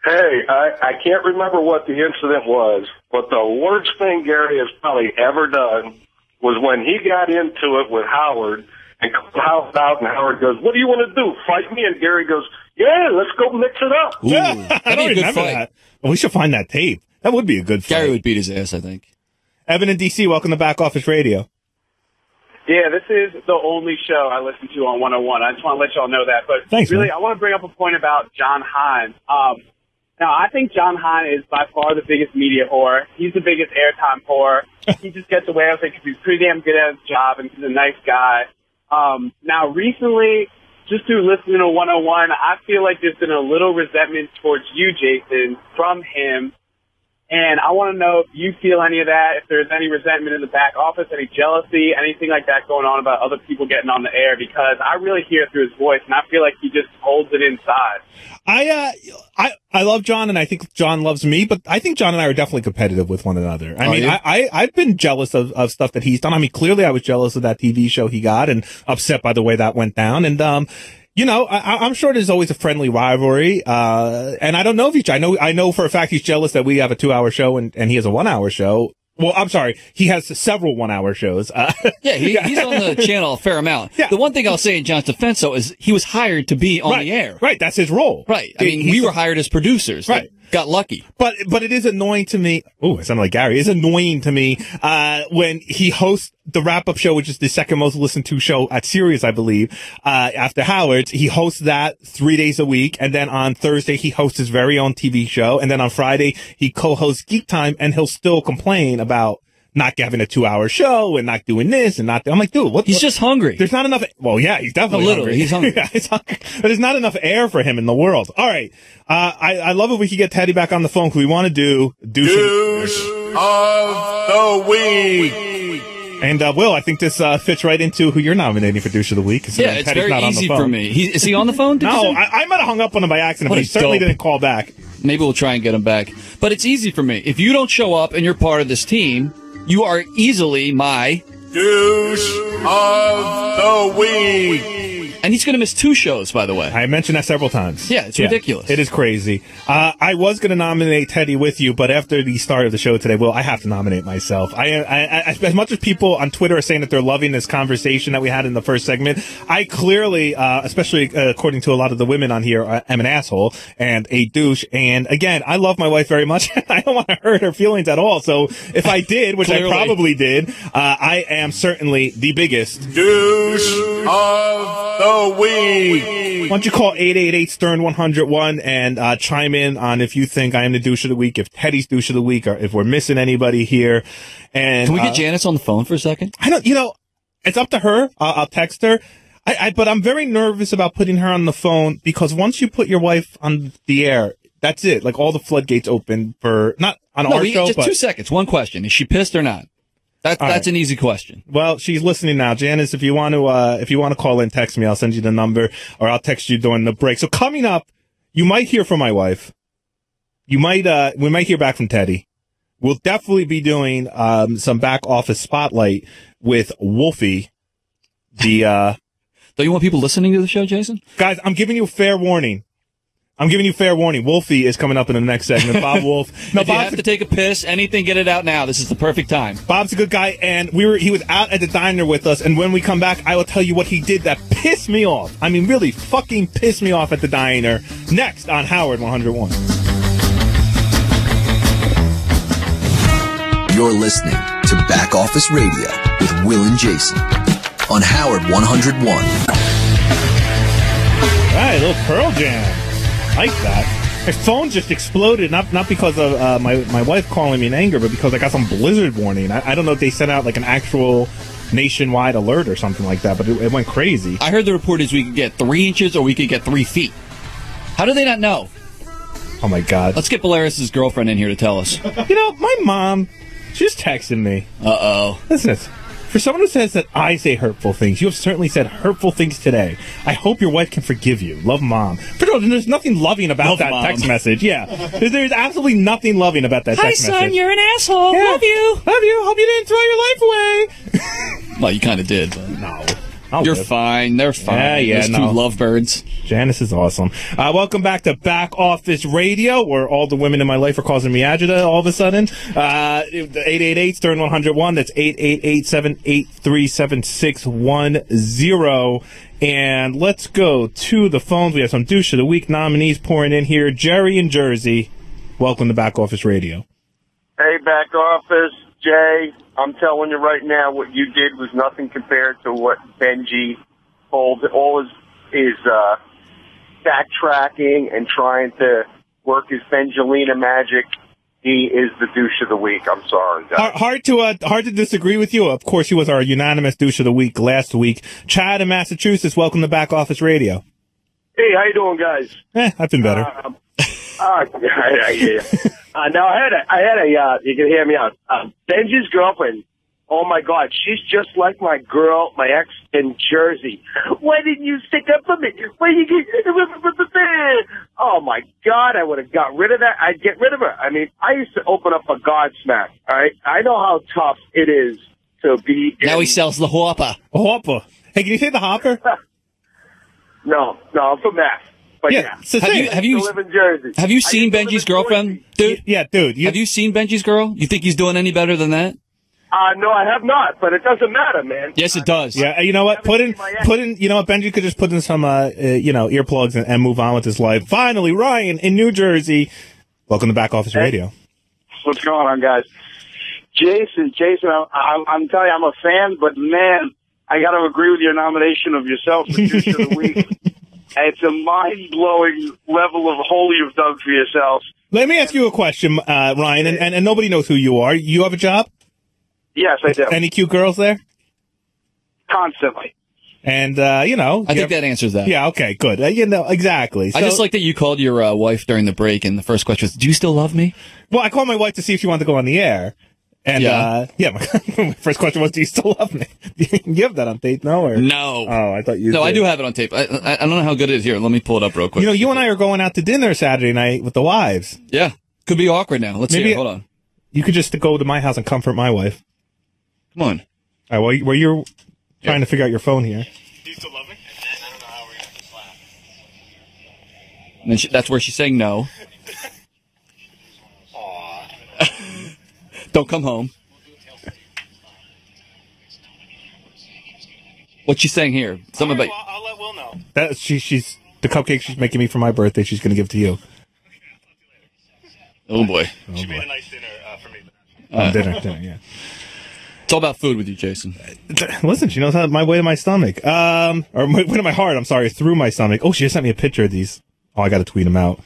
Hey, I can't remember what the incident was, but the worst thing Gary has probably ever done was when he got into it with Howard and called Howard out, and Howard goes, what do you want to do, fight me? And Gary goes, yeah, let's go mix it up. Ooh, yeah, I don't remember that. Well, we should find that tape. That would be a good fight. Gary would beat his ass, I think. Evan in D.C., welcome to Back Office Radio. Yeah, this is the only show I listen to on 101. I just want to let y'all know that. But thanks, really, man. I want to bring up a point about John Hein. Now, I think John Hein is by far the biggest media whore. He's the biggest airtime whore. He just gets away with it because he's pretty damn good at his job and he's a nice guy. Now, recently, just through listening to 101, I feel like there's been a little resentment towards you, Jason, from him. And I want to know if you feel any of that, if there's any resentment in the back office, any jealousy, anything like that going on about other people getting on the air, because I really hear it through his voice, and I feel like he just holds it inside. I love John, and I think John loves me, but I think John and I are definitely competitive with one another. I mean, I've been jealous of stuff that he's done. I mean, clearly I was jealous of that TV show he got and upset by the way that went down. And, I'm sure there's always a friendly rivalry. And I don't know if I know for a fact he's jealous that we have a 2-hour show and he has a 1-hour show. Well, I'm sorry. He has several 1-hour shows. He's on the channel a fair amount. Yeah. The one thing I'll say in John's defense, though, is he was hired to be on the air. Right. That's his role. Right. I mean, we were hired as producers. Right. Got lucky. But it is annoying to me. Oh, I sound like Gary. It's annoying to me, when he hosts the wrap-up show, which is the second most listened to show at Sirius, I believe, after Howard's. He hosts that 3 days a week. And then on Thursday, he hosts his very own TV show. And then on Friday, he co-hosts Geek Time, and he'll still complain about not having a 2-hour show and not doing this and not. I'm like, dude, what? He's just hungry. There's not enough. Well, yeah, he's definitely hungry. He's hungry. Yeah, he's hungry. But there's not enough air for him in the world. All right. I love if we could get Teddy back on the phone because we want to do douche of the week. And, Will, I think this fits right into who you're nominating for douche of the week. Yeah, it's very easy for me. Is he on the phone? No, I might have hung up on him by accident, but he certainly didn't call back. Maybe we'll try and get him back. But it's easy for me. If you don't show up and you're part of this team, you are easily my douche of the week. And he's going to miss 2 shows, by the way. I mentioned that several times. Yeah, it's ridiculous. It is crazy. I was going to nominate Teddy with you, but after the start of the show today, I have to nominate myself. I as much as people on Twitter are saying that they're loving this conversation that we had in the first segment, I clearly, especially according to a lot of the women on here, am an asshole and a douche. And again, I love my wife very much. I don't want to hurt her feelings at all. So if I did, which I probably did, I am certainly the biggest douche of the week. Why don't you call 888-STERN-101 and chime in on if you think I am the douche of the week, if Teddy's douche of the week, or if we're missing anybody here. And can we get Janice on the phone for a second? I don't. It's up to her. I'll text her. But I'm very nervous about putting her on the phone because once you put your wife on the air, that's it. Like all the floodgates open for not on our show. Just 2 seconds. One question: is she pissed or not? That's an easy question. Well, she's listening now, Janice. If you want to call in, text me. I'll send you the number, or I'll text you during the break. So coming up, you might hear from my wife. We might hear back from Teddy. We'll definitely be doing some back office spotlight with Wolfie. Don't you want people listening to the show, Jason? Guys, I'm giving you fair warning. Wolfie is coming up in the next segment. Bob Wolf. No, if you have to take a piss, anything, get it out now. This is the perfect time. Bob's a good guy, and he was out at the diner with us, and when we come back, I will tell you what he did that pissed me off. I mean, really fucking pissed me off at the diner. Next on Howard 101. You're listening to Back Office Radio with Will and Jason on Howard 101. All right, a little Pearl Jam. Like that. My phone just exploded, not because of my wife calling me in anger, but because I got some blizzard warning. I don't know if they sent out like an actual nationwide alert or something like that, but it went crazy. I heard the report is we could get 3 inches or we could get 3 feet. How do they not know? Oh my God. Let's get Polaris' girlfriend in here to tell us. My mom, she's texting me. Uh-oh. Listen, for someone who says that I say hurtful things, you have certainly said hurtful things today. I hope your wife can forgive you. Love, Mom. There's nothing loving about that text message. Yeah. There's absolutely nothing loving about that text message. Hi, son, you're an asshole. Yeah. Love you. Love you. Hope you didn't throw your life away. Well, you kind of did. But no. You're fine. They're fine. Yeah, Those 2 lovebirds. Janice is awesome. Welcome back to Back Office Radio, where all the women in my life are causing me agita all of a sudden. 888-STERN-101. That's 888-783-7610. And let's go to the phones. We have some Douche of the Week nominees pouring in here. Jerry in Jersey. Welcome to Back Office Radio. Hey, Back Office. Jay, I'm telling you right now, what you did was nothing compared to what Benji pulled. All his backtracking and trying to work his Benjalina magic. He is the douche of the week. I'm sorry, guys. Hard to disagree with you. Of course, he was our unanimous douche of the week last week. Chad in Massachusetts, welcome to Back Office Radio. Hey, how you doing, guys? I've been better. Now I had a you can hear me out. Benji's girlfriend. Oh my God, she's just like my girl, my ex in Jersey. Why didn't you stick up for me? Why you get? Oh my God, I would have got rid of that. I'd get rid of her. I mean, I used to open up a Godsmack. All right, I know how tough it is to be. Now he sells the Hopper. A Hopper. Hey, can you say the Hopper? No, I'm from Mass. But yeah. So have you live in Jersey. Have you seen Benji's girlfriend, dude? Yeah, dude. Have you seen Benji's girl? You think he's doing any better than that? No, I have not, but it doesn't matter, man. Yes, it does. Yeah, you know what? Put in. You know what? Benji could just put in some, earplugs and move on with his life. Finally, Ryan in New Jersey. Welcome to Back Office Radio. What's going on, guys? Jason, I'm telling you, I'm a fan, but man, I got to agree with your nomination of yourself for Douche of the Week. It's a mind-blowing level of hole you've dug for yourself. Let me ask you a question, Ryan, and nobody knows who you are. You have a job? Yes, I do. Any cute girls there? Constantly. And, I think that answers that. Yeah, okay, good. Exactly. So, I just like that you called your wife during the break, and the first question was, do you still love me? Well, I called my wife to see if she wanted to go on the air. And, my first question was, do you still love me? You have that on tape, no? Or? No. Oh, I thought you No, did. I do have it on tape. I don't know how good it is. Here, let me pull it up real quick. You know, you and I are going out to dinner Saturday night with the wives. Yeah. Could be awkward now. Let's see. Hold on. You could just go to my house and comfort my wife. Come on. All right, while you're trying to figure out your phone here. Do you still love me? And then that's where she's saying no. Don't come home. What's she saying here? Something about. I'll let Will know. That she's the cupcake she's making me for my birthday. She's going to give to you. Oh boy. She made a nice dinner for me. Dinner, yeah. It's all about food with you, Jason. Listen, she knows how my way to my stomach. Or my way to my heart. I'm sorry, through my stomach. Oh, she just sent me a picture of these. Oh, I got to tweet them out.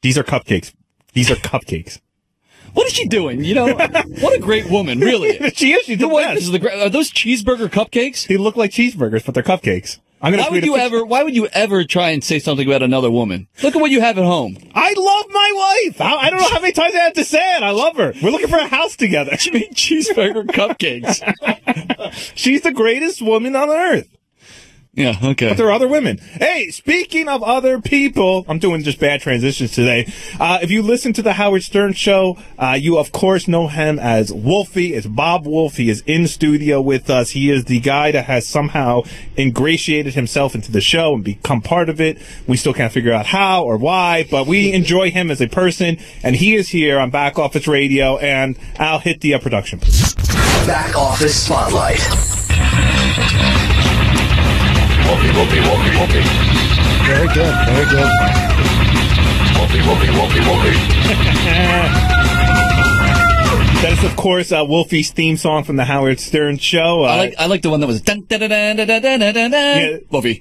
These are cupcakes. These are cupcakes. What is she doing? You know, what a great woman, really. She is. She's the best. Are those cheeseburger cupcakes? They look like cheeseburgers, but they're cupcakes. Why would you ever try and say something about another woman? Look at what you have at home. I love my wife. I don't know how many times I have to say it. I love her. We're looking for a house together. She made cheeseburger cupcakes. She's the greatest woman on earth. Yeah, okay. But there are other women. Hey, speaking of other people, I'm doing just bad transitions today. If you listen to the Howard Stern show, you of course know him as Wolfie. It's Bob Wolf. He is in studio with us. He is the guy that has somehow ingratiated himself into the show and become part of it. We still can't figure out how or why, but we enjoy him as a person, and he is here on Back Office Radio, and I'll hit the production. Back Office Spotlight. Whoopie. Very good. Very good. Whoopie. That is, of course, Wolfie's theme song from the Howard Stern show. I like the one that was dun, dun, dun, dun, dun, dun, dun, dun. Wolfie.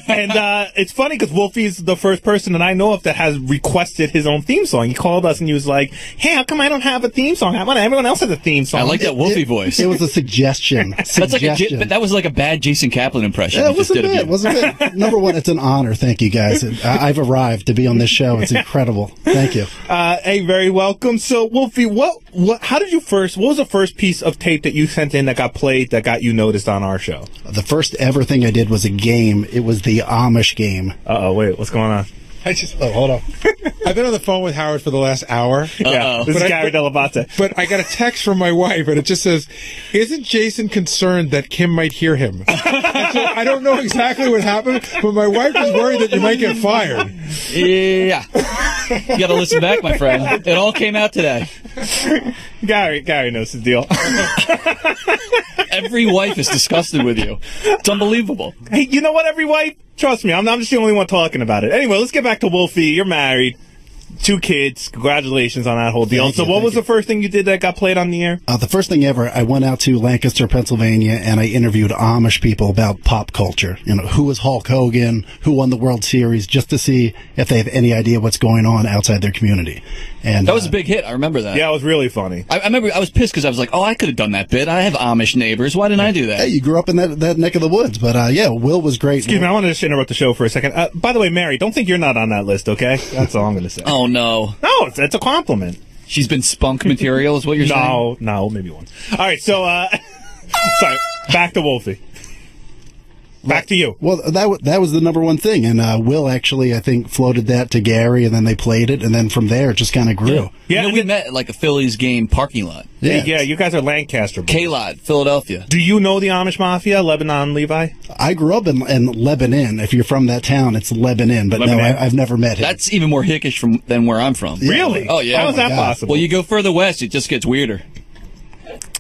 And it's funny because Wolfie's the first person that I know of that has requested his own theme song. He called us and he was like, "Hey, how come I don't have a theme song? How about everyone else has a theme song?" I like that Wolfie voice. It was a suggestion. But that was like a bad Jason Kaplan impression. Yeah, it wasn't bad. Number one, it's an honor. Thank you, guys. I've arrived to be on this show. It's incredible. Thank you. Hey, very welcome. So, Wolfie, what was the first piece of tape that you sent in that got played that got you noticed on our show? The first ever thing I did was a game. It was the Amish game. Uh-oh, wait, what's going on? Hold on. I've been on the phone with Howard for the last hour. Yeah, this is Gary Dell'Abate. But I got a text from my wife, and it just says, "Isn't Jason concerned that Kim might hear him?" So I don't know exactly what happened, but my wife is worried that you might get fired. Yeah. You got to listen back, my friend. It all came out today. Gary knows his deal. Every wife is disgusted with you. It's unbelievable. Hey, you know what, every wife? Trust me, I'm just the only one talking about it. Anyway, let's get back to Wolfie. You're married. 2 kids. Congratulations on that whole deal. So what was the first thing you did that got played on the air? The first thing ever, I went out to Lancaster, Pennsylvania, and I interviewed Amish people about pop culture. You know, who was Hulk Hogan, who won the World Series, just to see if they have any idea what's going on outside their community. And that was a big hit. I remember that. Yeah, it was really funny. I remember I was pissed because I was like, oh, I could have done that bit. I have Amish neighbors. Why didn't I do that? Hey, you grew up in that neck of the woods. But, yeah, Will was great. Excuse me, I want to just interrupt the show for a second. By the way, Mary, don't think you're not on that list, okay? That's all I'm going to say. Oh, no. No, it's a compliment. She's been spunk material is what you're saying? No, maybe one. All right, so, sorry, back to Wolfie. Back to you. Well, that was the number one thing, and Will actually, I think, floated that to Gary, and then they played it, and then from there it just kind of grew. Yeah, we met at like a Phillies game parking lot. Yeah, you guys are Lancaster. K-Lot, Philadelphia. Do you know the Amish Mafia, Lebanon, Levi? I grew up in Lebanon. If you're from that town, it's Lebanon, but Lebanon. No, I've never met him. That's even more hickish than where I'm from. Really? Oh, yeah. How is that possible? Well, you go further west, it just gets weirder.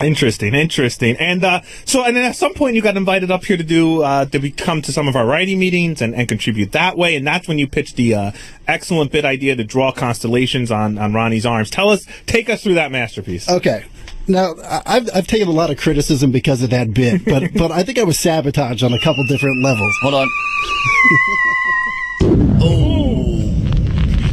Interesting. And then at some point you got invited up here to come to some of our writing meetings and contribute that way, and that's when you pitched the excellent bit idea to draw constellations on Ronnie's arms. Take us through that masterpiece. Okay. Now, I've taken a lot of criticism because of that bit, but I think I was sabotaged on a couple different levels. Hold on.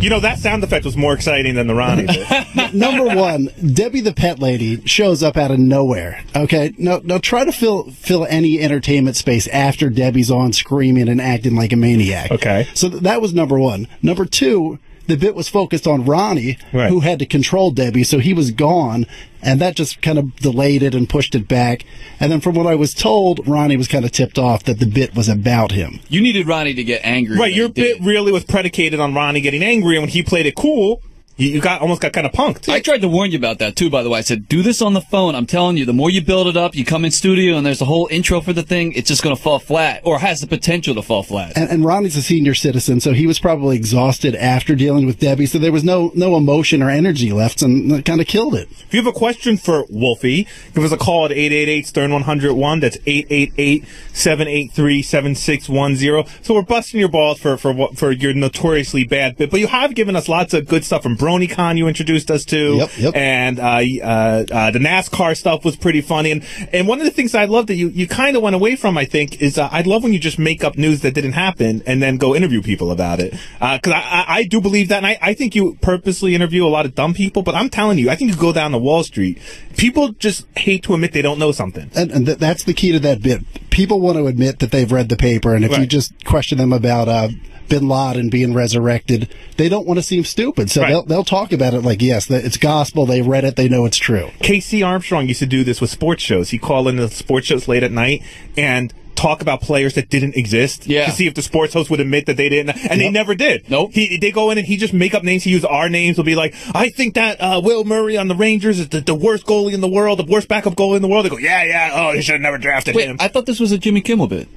You know, that sound effect was more exciting than the Ronnie bit. Number one, Debbie the pet lady shows up out of nowhere. Okay, now try to fill any entertainment space after Debbie's on screaming and acting like a maniac. Okay, so that was number one. Number two, the bit was focused on Ronnie, who had to control Debbie, so he was gone, and that just kind of delayed it and pushed it back. And then from what I was told, Ronnie was kind of tipped off that the bit was about him. You needed Ronnie to get angry. Right, your bit really was predicated on Ronnie getting angry, and when he played it cool, You almost got kind of punked. I tried to warn you about that, too, by the way. I said, do this on the phone. I'm telling you, the more you build it up, you come in studio, and there's a whole intro for the thing, it's just going to fall flat, or has the potential to fall flat. And Ronnie's a senior citizen, so he was probably exhausted after dealing with Debbie, so there was no emotion or energy left, and it kind of killed it. If you have a question for Wolfie, give us a call at 888-STERN-101. That's 888-783-7610. So we're busting your balls for your notoriously bad bit, but you have given us lots of good stuff from BronyCon you introduced us to. Yep. And the NASCAR stuff was pretty funny. And one of the things I love that you kind of went away from, I think, is I'd love when you just make up news that didn't happen and then go interview people about it. Because I do believe that, and I think you purposely interview a lot of dumb people, but I'm telling you, I think you go down to Wall Street, people just hate to admit they don't know something. And that's the key to that bit. People want to admit that they've read the paper, and if you just question them about Bin Laden being resurrected, they don't want to seem stupid, so they'll talk about it like, yes, it's gospel, they read it, they know it's true. Casey Armstrong used to do this with sports shows. He'd call into sports shows late at night and talk about players that didn't exist to see if the sports host would admit that they didn't, and they never did. Nope. They go in and he just make up names. He use our names. He'll be like, I think that Will Murray on the Rangers is the worst goalie in the world, the worst backup goalie in the world. They go, oh, they should have never drafted him. I thought this was a Jimmy Kimmel bit.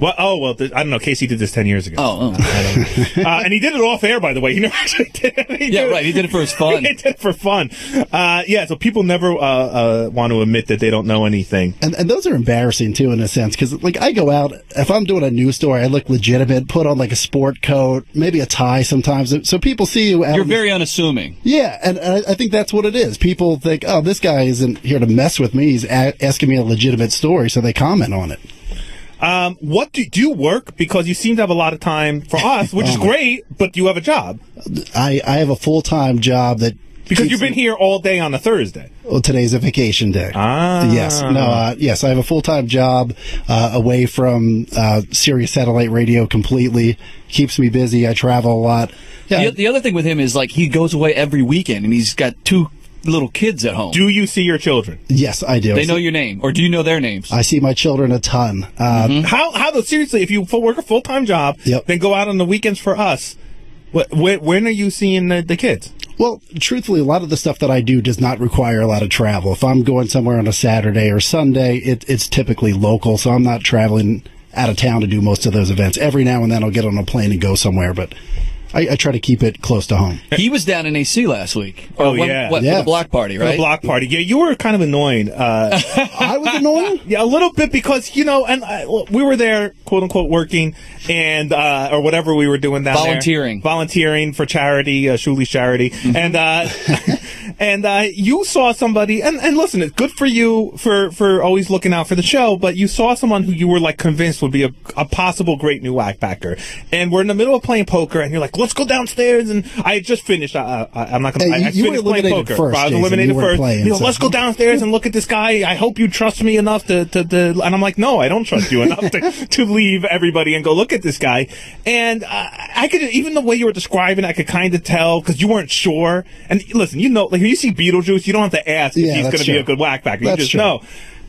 Well, I don't know. Casey did this 10 years ago. And he did it off air, by the way. He never actually did it. He did it for his fun. He did it for fun. So people never want to admit that they don't know anything. And those are embarrassing, too, in a sense, because, like, I go out, if I'm doing a news story, I look legitimate, put on, like, a sport coat, maybe a tie sometimes, so people see you out. You're very unassuming. Yeah, and I think that's what it is. People think, oh, this guy isn't here to mess with me. He's asking me a legitimate story, so they comment on it. What do you work? Because you seem to have a lot of time for us, which is great, but you have a job. I have a full-time job that... Because you've been here all day on a Thursday. Well, today's a vacation day. Yes. Yes, I have a full-time job away from Sirius Satellite Radio completely. Keeps me busy. I travel a lot. Yeah. The other thing with him is, like, he goes away every weekend, and he's got 2 little kids at home. Do you see your children? Yes, I do. They know your name, or do you know their names? I see my children a ton. How though? Seriously, if you work a full-time job, then go out on the weekends for us, when are you seeing the kids? Well, truthfully, a lot of the stuff that I do does not require a lot of travel. If I'm going somewhere on a Saturday or Sunday, it's typically local, so I'm not traveling out of town to do most of those events. Every now and then I'll get on a plane and go somewhere, but I try to keep it close to home. He was down in AC last week. For the block party, right? For the block party. Yeah, you were kind of annoying. I was annoying? Yeah, a little bit, because, we were there, quote-unquote, working, and or whatever we were doing down there. Volunteering for charity, Shuli's charity. And you saw somebody, and listen, it's good for you for always looking out for the show, but you saw someone who you were, like, convinced would be a possible great new whack backer. And we're in the middle of playing poker, and you're like, let's go downstairs. And I had just finished. I'm not going to. I finished playing poker. First, I was eliminated first. Let's go downstairs and look at this guy. I hope you trust me enough to. And I'm like, no, I don't trust you enough to leave everybody and go look at this guy. And I could, even the way you were describing, I could kind of tell, because you weren't sure. And listen, like when you see Beetlejuice, you don't have to ask if he's going to be a good whack backer. You just know.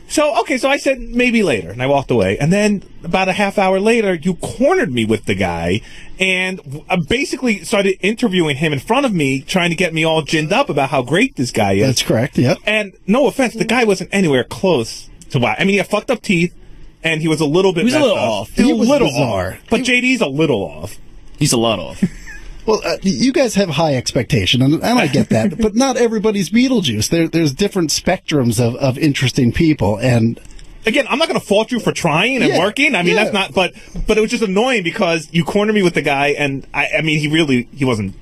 So I said maybe later, and I walked away. And then about a half hour later, you cornered me with the guy, and basically started interviewing him in front of me, trying to get me all ginned up about how great this guy is. That's correct, yep. And no offense, the guy wasn't anywhere close to whack. I mean, he had fucked up teeth, and he was a little bit messed up. Off. He was a little off. But JD's a little off. He's a lot off. Well, you guys have high expectation, and I get that, but not everybody's Beetlejuice. There's different spectrums of interesting people, and... Again, I'm not going to fault you for trying and working. I mean, that's not... But it was just annoying because you cornered me with the guy, and, I mean, he wasn't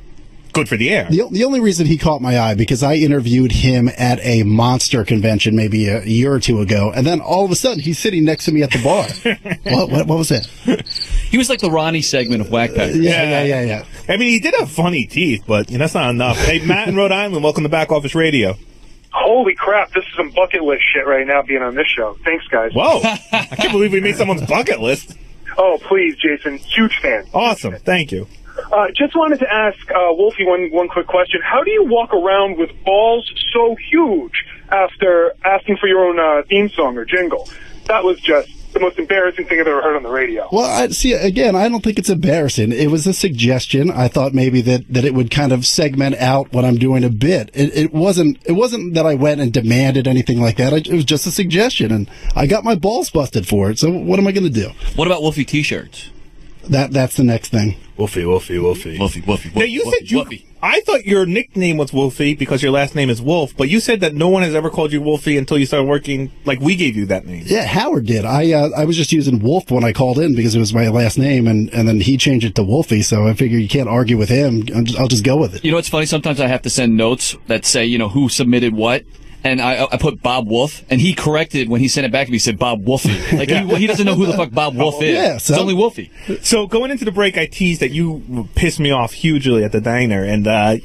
good for the air. The only reason he caught my eye, because I interviewed him at a Monster convention maybe a year or two ago, and then all of a sudden he's sitting next to me at the bar. What was that? He was like the Ronnie segment of Whack Packer. Yeah. I mean, he did have funny teeth, but that's not enough. Hey, Matt in Rhode Island, welcome to Back Office Radio. Holy crap, this is some bucket list shit right now being on this show. Thanks, guys. Whoa. I can't believe we made someone's bucket list. Oh, please, Jason. Huge fan. Awesome. Thank you. Just wanted to ask Wolfie one quick question. How do you walk around with balls so huge after asking for your own theme song or jingle? That was just the most embarrassing thing I've ever heard on the radio. Well, I don't think it's embarrassing. It was a suggestion. I thought maybe that it would kind of segment out when I'm doing a bit. It wasn't that I went and demanded anything like that. It was just a suggestion, and I got my balls busted for it. So what am I going to do? What about Wolfie T-shirts? That's the next thing. Wolfie. Now, you said I thought your nickname was Wolfie because your last name is Wolf, but you said that no one has ever called you Wolfie until you started working, like we gave you that name. Yeah, Howard did. I was just using Wolf when I called in because it was my last name, and then he changed it to Wolfie, so I figure you can't argue with him. I'll just go with it. You know what's funny? Sometimes I have to send notes that say, who submitted what. And I put Bob Wolf, and he corrected when he sent it back to me. He said Bob Wolfie. Like he doesn't know who the fuck Bob Wolf is. Yeah, it's only Wolfie. So going into the break, I teased that you pissed me off hugely at the diner, and I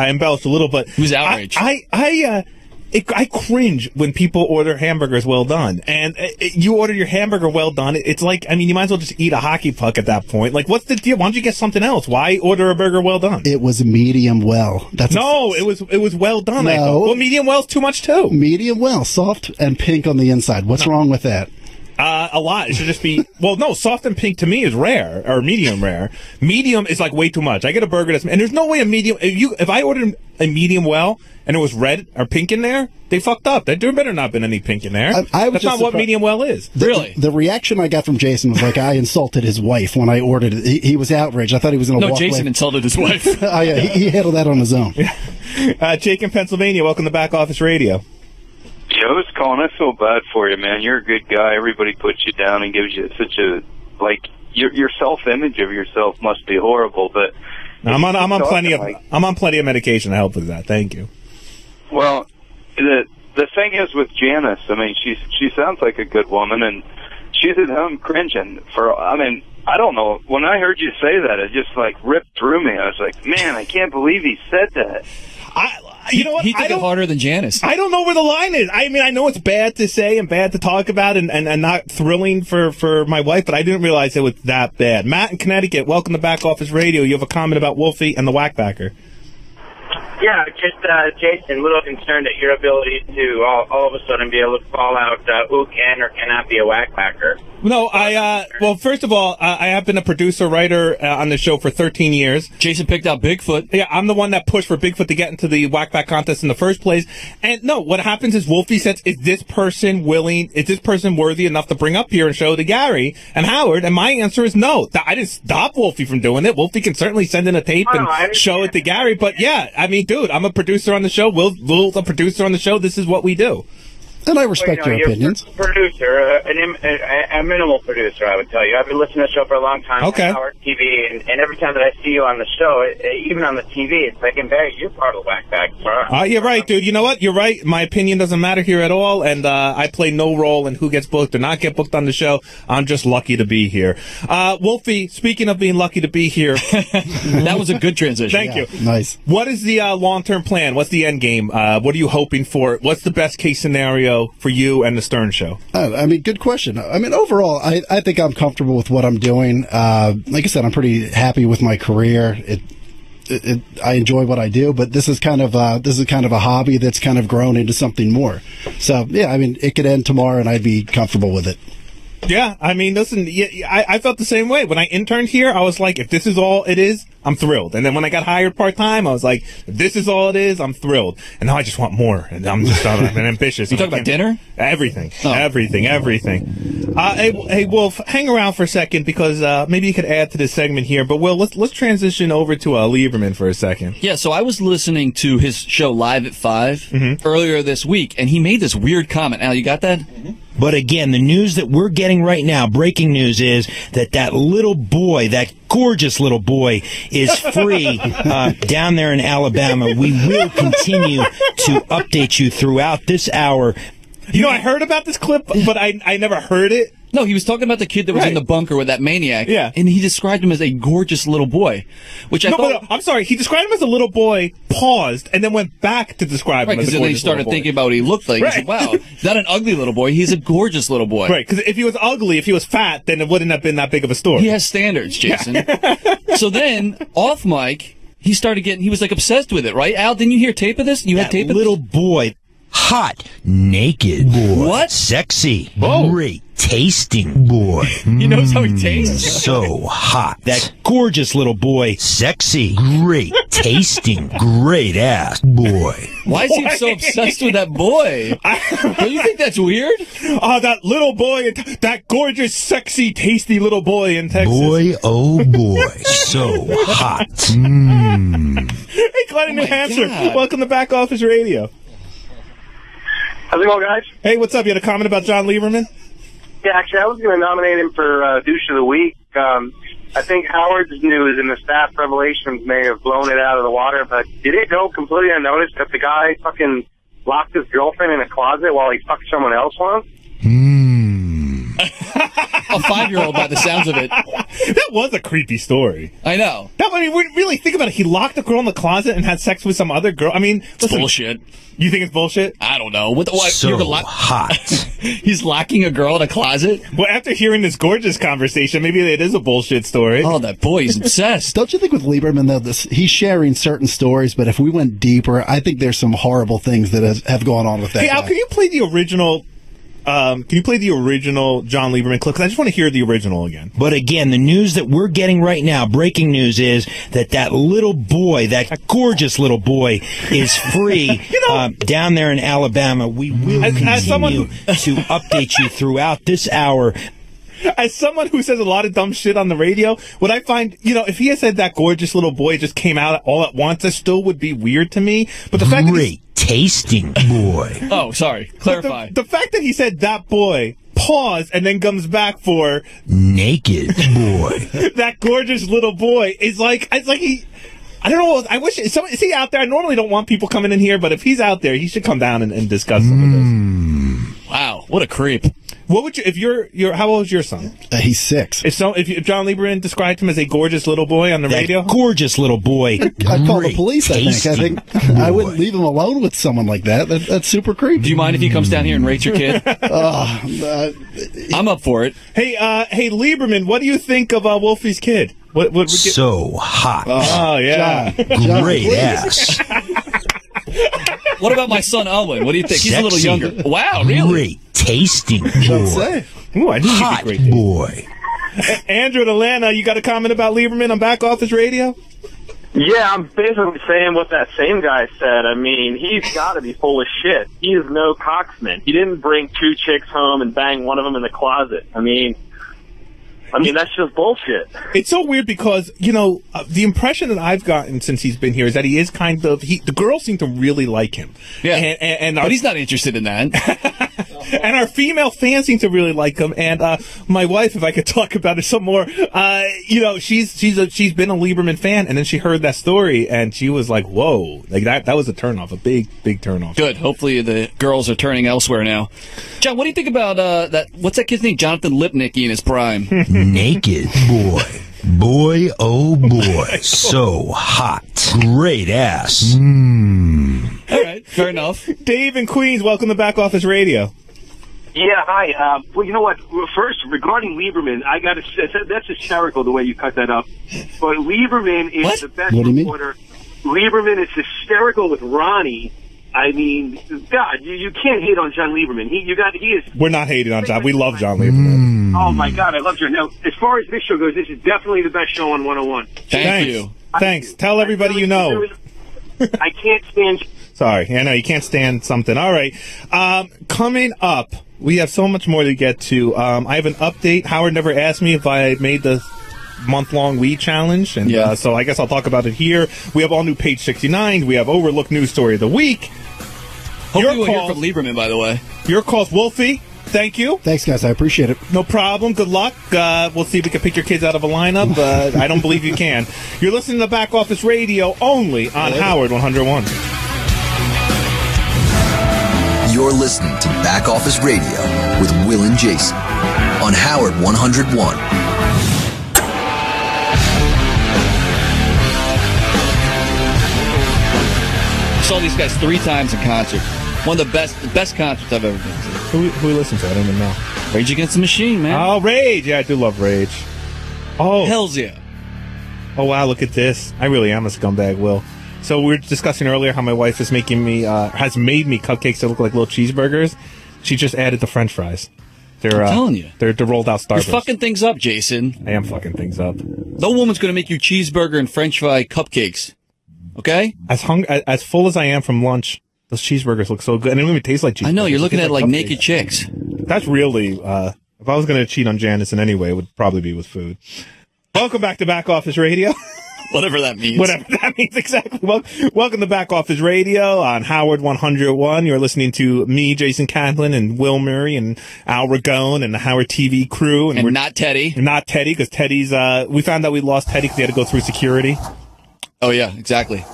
embellished a little, but he was outraged. I cringe when people order hamburgers well done, and you order your hamburger well done. It's like, you might as well just eat a hockey puck at that point. Like, what's the deal? Why don't you get something else? Why order a burger well done? It was medium well. It was well done. No. I thought. Well, medium well's too much too. Medium well, soft and pink on the inside. What's wrong with that? A lot. It should just be, soft and pink to me is rare, or medium rare. Medium is like way too much. I get a burger and there's no way a medium, if I ordered a medium well, and it was red or pink in there, they fucked up. There better not been any pink in there. That's not what medium well is. Really? The reaction I got from Jason was like I insulted his wife when I ordered it. He was outraged. I thought he was going to walk away. No, Jason insulted his wife. Oh, yeah, he handled that on his own. Jake in Pennsylvania, welcome to Back Office Radio. Yeah, I was calling. I feel bad for you, man. You're a good guy. Everybody puts you down and gives you such a, your self-image of yourself must be horrible, but... I'm on plenty of medication to help with that. Thank you. Well, the thing is with Janice, she sounds like a good woman, and she's at home cringing I don't know. When I heard you say that, it just ripped through me. I was like, man, I can't believe he said that. You know what? He took it harder than Janice. I don't know where the line is. I know it's bad to say and bad to talk about and not thrilling for my wife, but I didn't realize it was that bad. Matt in Connecticut, welcome to Back Office Radio. You have a comment about Wolfie and the Whackbacker. Yeah, just, Jason, a little concerned at your ability to all of a sudden be able to call out who can or cannot be a whackbacker. No, well, first of all, I have been a producer-writer on the show for 13 years. Jason picked out Bigfoot. Yeah, I'm the one that pushed for Bigfoot to get into the Whackback contest in the first place. And no, what happens is Wolfie says, is this person worthy enough to bring up here and show to Gary and Howard? And my answer is no. I didn't stop Wolfie from doing it. Wolfie can certainly send in a tape and show it to Gary. But yeah, dude, I'm a producer on the show. Will's a producer on the show. This is what we do. And I respect your opinions. You're a producer, a minimal producer, I would tell you. I've been listening to the show for a long time. Okay. On Howard TV, and every time that I see you on the show, even on the TV, it's like, Barry, you're part of the Whackback. You're right, dude. You know what? You're right. My opinion doesn't matter here at all, and I play no role in who gets booked or not get booked on the show. I'm just lucky to be here. Wolfie, speaking of being lucky to be here. That was a good transition. Thank you. Nice. What is the long-term plan? What's the end game? What are you hoping for? What's the best case scenario for you and the Stern Show? Good question. Overall, I think I'm comfortable with what I'm doing. Like I said, I'm pretty happy with my career. I enjoy what I do, but this is kind of a hobby that's kind of grown into something more. So yeah, it could end tomorrow, and I'd be comfortable with it. Yeah, listen, I felt the same way. When I interned here, I was like, if this is all it is, I'm thrilled. And then when I got hired part-time, I was like, if this is all it is, I'm thrilled. And now I just want more. And I'm ambitious. You talking about dinner? Everything. Oh. Everything. Hey, Wolf, hang around for a second because maybe you could add to this segment here. But, Will, let's transition over to Lieberman for a second. Yeah, so I was listening to his show Live at 5 earlier this week, and he made this weird comment. Al, you got that? But again, the news that we're getting right now, breaking news, is that little boy, that gorgeous little boy, is free down there in Alabama. We will continue to update you throughout this hour. I heard about this clip, but I never heard it. No, he was talking about the kid that was in the bunker with that maniac. Yeah. And he described him as a gorgeous little boy, which I thought... I'm sorry. He described him as a little boy, paused, and then went back to describe him as a gorgeous little boy. Right, because then he started thinking about what he looked like. Right. He said, wow, he's not an ugly little boy. He's a gorgeous little boy. Right, because if he was ugly, if he was fat, then it wouldn't have been that big of a story. He has standards, Jason. So then, off mic, he was like obsessed with it, right? Al, didn't you hear tape of this? You had tape of this? Little boy. Hot, naked, boy. What? Sexy, great. tasting boy. He knows how he tastes. So hot. That gorgeous little boy. Sexy. Great. Tasting. Great ass boy. Why is he so obsessed with that boy? Don't you think that's weird? Oh, that little boy, that gorgeous, sexy, tasty little boy in Texas. Boy, oh boy. So hot. Hey, Glenn in New Hampshire. God. Welcome to Back Office Radio. How's it going, guys? Hey, what's up? You had a comment about John Lieberman? Yeah, actually, I was going to nominate him for Douche of the Week. I think Howard's news and the staff revelations may have blown it out of the water, but did it go completely unnoticed that the guy fucking locked his girlfriend in a closet while he fucked someone else once? A 5-year-old by the sounds of it. That was a creepy story. I know. I mean, really think about it. He locked a girl in the closet and had sex with some other girl. I mean, listen, bullshit. You think it's bullshit? I don't know. What? So hot. He's locking a girl in a closet? Well, after hearing this gorgeous conversation, maybe it is a bullshit story. Oh, that boy is obsessed. Don't you think with Lieberman, though, he's sharing certain stories, but if we went deeper, I think there's some horrible things that have gone on with that Hey, guy. Al, can you play the original... John Lieberman clip? Because I just want to hear the original again. But again, the news that we're getting right now, breaking news, is that little boy, that gorgeous little boy, is free down there in Alabama. We will continue to update you throughout this hour. As someone who says a lot of dumb shit on the radio, what I find, if he had said that gorgeous little boy just came out all at once, that still would be weird to me. But the fact that tasting boy. Oh, sorry. Clarify. The fact that he said that boy, pause, and then comes back for naked boy. That gorgeous little boy is like, it's like he. I don't know. I wish is he out there? I normally don't want people coming in here, but if he's out there, he should come down and discuss some of this. Wow, what a creep. What would you, if you're how old is your son? He's 6. If John Lieberman described him as a gorgeous little boy on the radio? Gorgeous little boy. I'd call the police, I think. I wouldn't leave him alone with someone like that. That's super creepy. Do you mind if he comes down here and rates your kid? I'm up for it. Hey, Lieberman, what do you think of Wolfie's kid? What so hot. Oh, yeah. John, great ass. What about my son Owen? What do you think? He's a little Sexy. younger. Wow, really? Great tasting boy. Ooh, I knew hot he'd be great. Boy. Andrew in Atlanta, you got a comment about Lieberman on Back Office Radio? Yeah, I'm basically saying what that same guy said. I mean, he's got to be full of shit. He is no cocksman. He didn't bring 2 chicks home and bang one of them in the closet. I mean, that's just bullshit. It's so weird because, the impression that I've gotten since he's been here is that he is kind of, the girls seem to really like him. Yeah. But he's not interested in that. And our female fans seem to really like him. And my wife, if I could talk about it some more, she's been a Lieberman fan, and then she heard that story, and she was like, "Whoa!" Like that was a turnoff, a big turnoff. Good. Hopefully the girls are turning elsewhere now. John, what do you think about that? What's that kid's name? Jonathan Lipnicki in his prime. Naked boy. Boy, oh boy. So hot. Great ass. All right. Fair enough. Dave in Queens, welcome to Back Office Radio. Yeah, hi. Well, you know what? First, regarding Lieberman, I got to say, that's hysterical the way you cut that up. But Lieberman is the best reporter. Lieberman is hysterical with Ronnie. I mean, God, you can't hate on John Lieberman. He is. We're not hating on John. We love John Lieberman. Oh my God, I love John. Now, as far as this show goes, this is definitely the best show on 101. Thank you. Thanks. Tell everybody you know. I can't stand. Sorry, I know you can't stand something. All right, coming up, we have so much more to get to. I have an update. Howard never asked me if I made the month-long weed challenge, and so I guess I'll talk about it here. We have all new Page 69. We have Overlooked News Story of the Week. Hopefully we'll hear from Lieberman, by the way. Your calls, Wolfie. Thank you. Thanks, guys. I appreciate it. No problem. Good luck. We'll see if we can pick your kids out of a lineup, but I don't believe you can. You're listening to Back Office Radio only on Howard 101. You're listening to Back Office Radio with Will and Jason on Howard 101. Saw these guys 3 times in concert. One of the best concerts I've ever been to. Who listens to it? I don't even know. Rage Against the Machine, man. Oh, Rage. Yeah, I do love Rage. Oh. Hells yeah. Oh, wow, look at this. I really am a scumbag, Will. So we were discussing earlier how my wife has made me cupcakes that look like little cheeseburgers. She just added the French fries. They're, I'm telling you. They're rolled out You're Starburst. fucking things up, Jason. I am fucking things up. No woman's going to make you cheeseburger and french fry cupcakes. Okay? As full as I am from lunch, those cheeseburgers look so good. And it don't even taste like cheeseburgers. I know, you're looking at like cupcakes. naked chicks. That's really, if I was going to cheat on Janice in any way, it would probably be with food. Welcome back to Back Office Radio. Whatever that means. Whatever that means, exactly. Welcome to Back Office Radio on Howard 101. You're listening to me, Jason Catlin, and Will Murray, and Al Ragone, and the Howard TV crew. And we're not Teddy. Not Teddy, because Teddy's, we found out we lost Teddy because he had to go through security. Oh, yeah, exactly.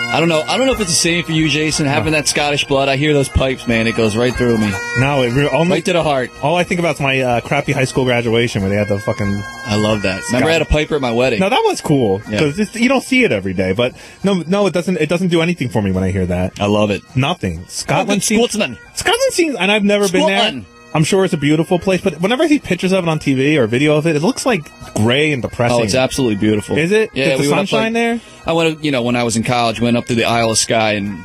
I don't know if it's the same for you, Jason, having that Scottish blood. I hear those pipes, man. It goes right through me. No, right to the heart. All I think about is my crappy high school graduation where they had the fucking... I love that. Remember I had a piper at my wedding? No, that was cool. Because you don't see it every day. But no, it doesn't do anything for me when I hear that. I love it. Nothing. Scotland seems... and I've never been there. I'm sure it's a beautiful place, but whenever I see pictures of it on TV or video of it, it looks like gray and depressing. Oh, it's absolutely beautiful. Is it? Yeah, Is the sunshine there? I went, when I was in college, went up to the Isle of Skye, and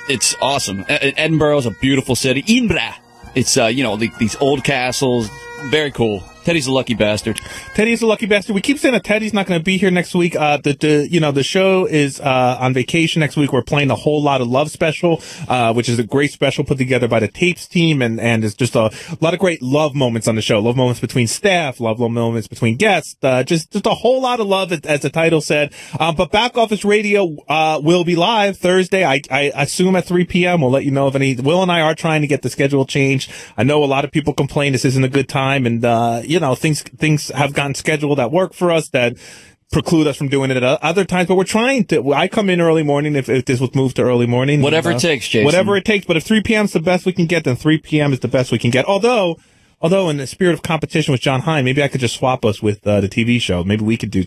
it's awesome. Edinburgh is a beautiful city. Edinburgh. It's, these old castles. Very cool. Teddy's a lucky bastard. Teddy's a lucky bastard. We keep saying that Teddy's not going to be here next week. The show is on vacation next week. We're playing a Whole Lot of Love special, which is a great special put together by the Tapes team, and it's just a lot of great love moments on the show. Love moments between staff, love moments between guests, just a whole lot of love, as the title said. But Back Office Radio will be live Thursday. I assume at 3 p.m. We'll let you know if any. Will and I are trying to get the schedule changed. I know a lot of people complain this isn't a good time, and things have gotten scheduled that work for us that preclude us from doing it at other times, but we're trying to. I come in early morning if this was moved to early morning. Whatever it takes, Jason. Whatever it takes, but if 3 p.m. is the best we can get, then 3 p.m. is the best we can get. Although in the spirit of competition with John Hine, maybe I could just swap us with the TV show. Maybe we could do